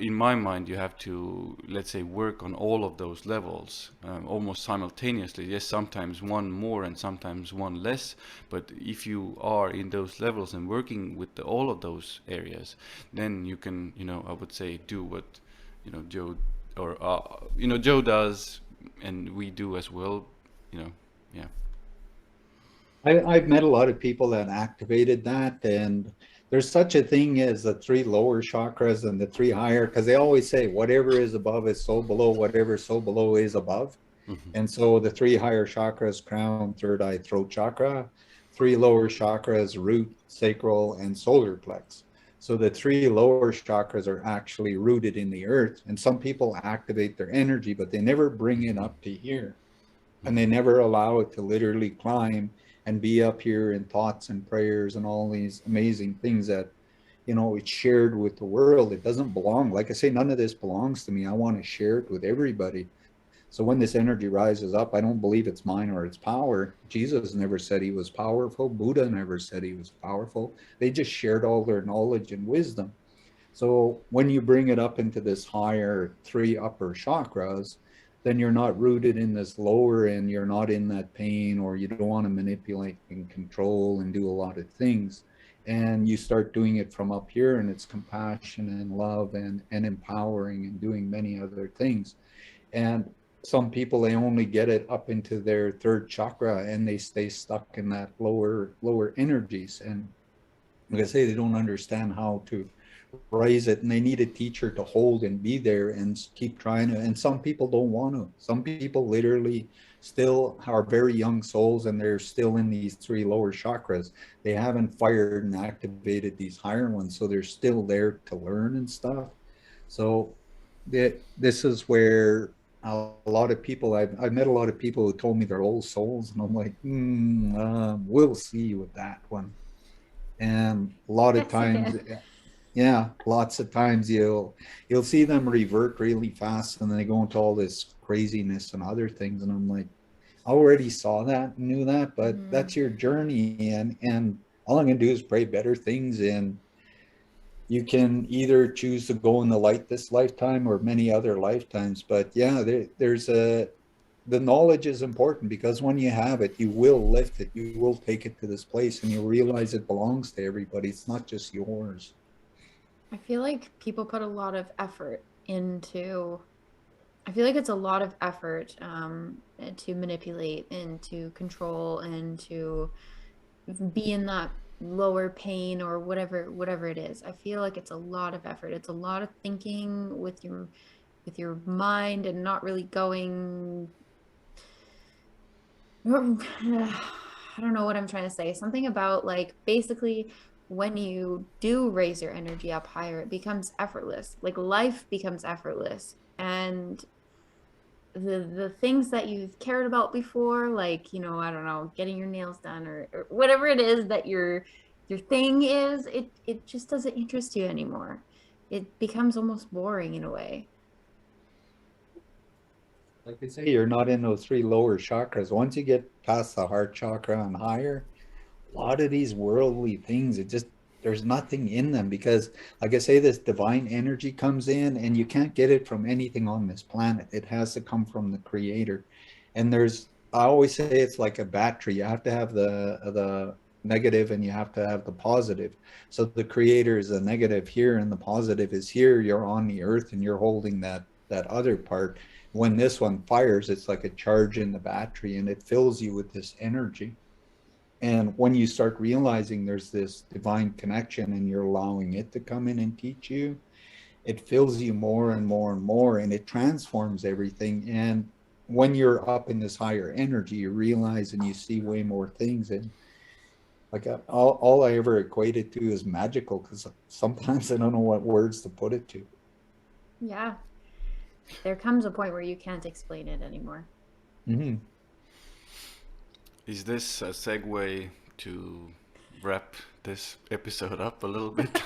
in my mind you have to, let's say, work on all of those levels almost simultaneously. Yes, sometimes one more and sometimes one less, but if you are in those levels and working with all of those areas, then you can, I would say, do what Joe or Joe does, and we do as well. Yeah. I've met a lot of people that activated that, and there's such a thing as the 3 lower chakras and the 3 higher, because they always say whatever is above is so below, whatever is so below is above. And so the 3 higher chakras, crown, third eye, throat chakra, 3 lower chakras, root, sacral, and solar plex. So the 3 lower chakras are actually rooted in the earth, and some people activate their energy, but they never bring it up to here, and they never allow it to literally climb and be up here in thoughts and prayers and all these amazing things that, it's shared with the world. It doesn't belong. Like I say, none of this belongs to me. I want to share it with everybody. So when this energy rises up, I don't believe it's mine or its power. Jesus never said he was powerful. Buddha never said he was powerful. They just shared all their knowledge and wisdom. So when you bring it up into this higher 3 upper chakras, then you're not rooted in this lower, and you're not in that pain, or you don't want to manipulate and control and do a lot of things. And you start doing it from up here, and it's compassion and love and empowering and doing many other things. And some people, they only get it up into their 3rd chakra, and they stay stuck in that lower energies. And like I say, they don't understand how to raise it, and they need a teacher to hold and be there and keep trying to. And some people don't want to. Some people literally still are very young souls, and they're still in these 3 lower chakras. They haven't fired and activated these higher ones, so they're still there to learn and stuff. So this is where a lot of people, I've met a lot of people who told me they're old souls, and I'm like, we'll see with that one. And a lot of times, yeah, lots of times you'll see them revert really fast, and then they go into all this craziness and other things, and I'm like, I already saw that, knew that, but that's your journey, and all I'm gonna do is pray better things. And you can either choose to go in the light this lifetime or many other lifetimes. But yeah, the knowledge is important, because when you have it, you will lift it, you will take it to this place, and you'll realize it belongs to everybody. It's not just yours. I feel like people put a lot of effort into, I feel like it's a lot of effort to manipulate and to control and to be in that lower pain or whatever it is. I feel like it's a lot of effort. It's a lot of thinking with your mind, and not really going, I don't know what I'm trying to say. Something about, like, basically when you do raise your energy up higher, it becomes effortless. Like, life becomes effortless. And the things that you've cared about before, like, I don't know, getting your nails done or whatever it is that your thing is, it just doesn't interest you anymore. It becomes almost boring in a way. Like I say, you're not in those 3 lower chakras. Once you get past the heart chakra and higher, a lot of these worldly things, there's nothing in them, because like I say, this divine energy comes in, and you can't get it from anything on this planet. It has to come from the creator. And I always say it's like a battery. You have to have the negative, and you have to have the positive. So the creator is the negative here, and the positive is here. You're on the earth, and you're holding that other part. When this one fires, it's like a charge in the battery, and it fills you with this energy. And when you start realizing there's this divine connection, and you're allowing it to come in and teach you, it fills you more and more and more, and it transforms everything. And when you're up in this higher energy, you realize and you see way more things. And like all I ever equated to is magical, because sometimes I don't know what words to put it to. Yeah. There comes a point where you can't explain it anymore. Mm-hmm. Is this a segue to wrap this episode up a little bit?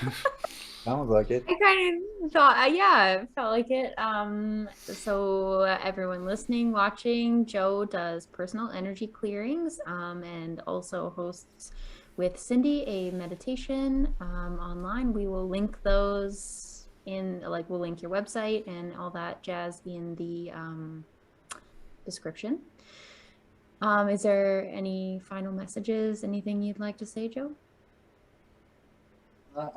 Sounds like it. I kind of thought, yeah, it felt like it. So everyone listening, watching, Joe does personal energy clearings, and also hosts with Cindy a meditation online. We will link those in, like, we'll link your website and all that jazz in the description. Is there any final messages, anything you'd like to say, Joe?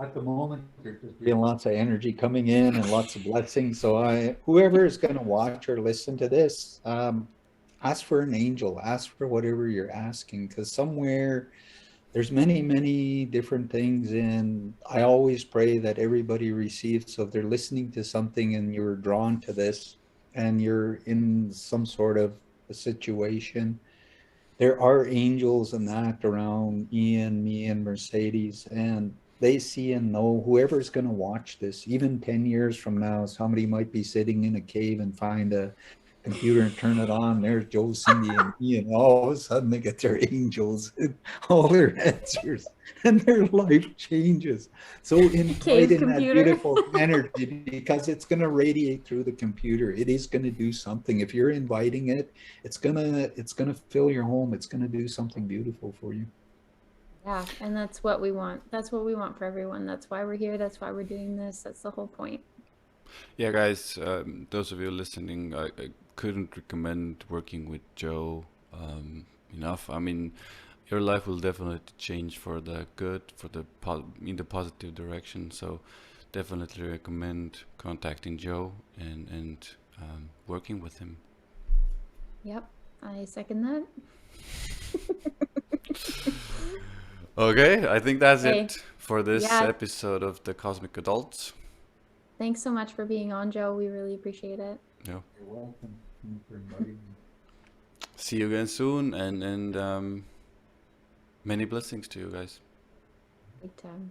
At the moment, there's just been lots of energy coming in and lots of blessings. So whoever is going to watch or listen to this, ask for an angel, ask for whatever you're asking, because somewhere there's many, many different things. And I always pray that everybody receives. So if they're listening to something and you're drawn to this and you're in some sort of a situation, there are angels and that around Ian, me, and Mercedes, and they see and know whoever's going to watch this, even 10 years from now, somebody might be sitting in a cave and find a computer and turn it on. There's Joe, Cindy, and Ian. All of a sudden, they get their angels and all their answers, and their life changes. So invite in that beautiful energy, because it's going to radiate through the computer. It is going to do something. If you're inviting it, it's gonna fill your home. It's going to do something beautiful for you. Yeah, and that's what we want. That's what we want for everyone. That's why we're here. That's why we're doing this. That's the whole point. Yeah, guys, those of you listening, I couldn't recommend working with Joe enough. I mean, your life will definitely change for the good, for the in the positive direction. So definitely recommend contacting Joe and working with him. Yep, I second that. Okay, I think that's Okay. it for this Yeah. episode of the Cosmic Adults. Thanks so much for being on, Joe. We really appreciate it. Yeah. You're welcome. Thank you for inviting me. See you again soon, and many blessings to you guys. Big time.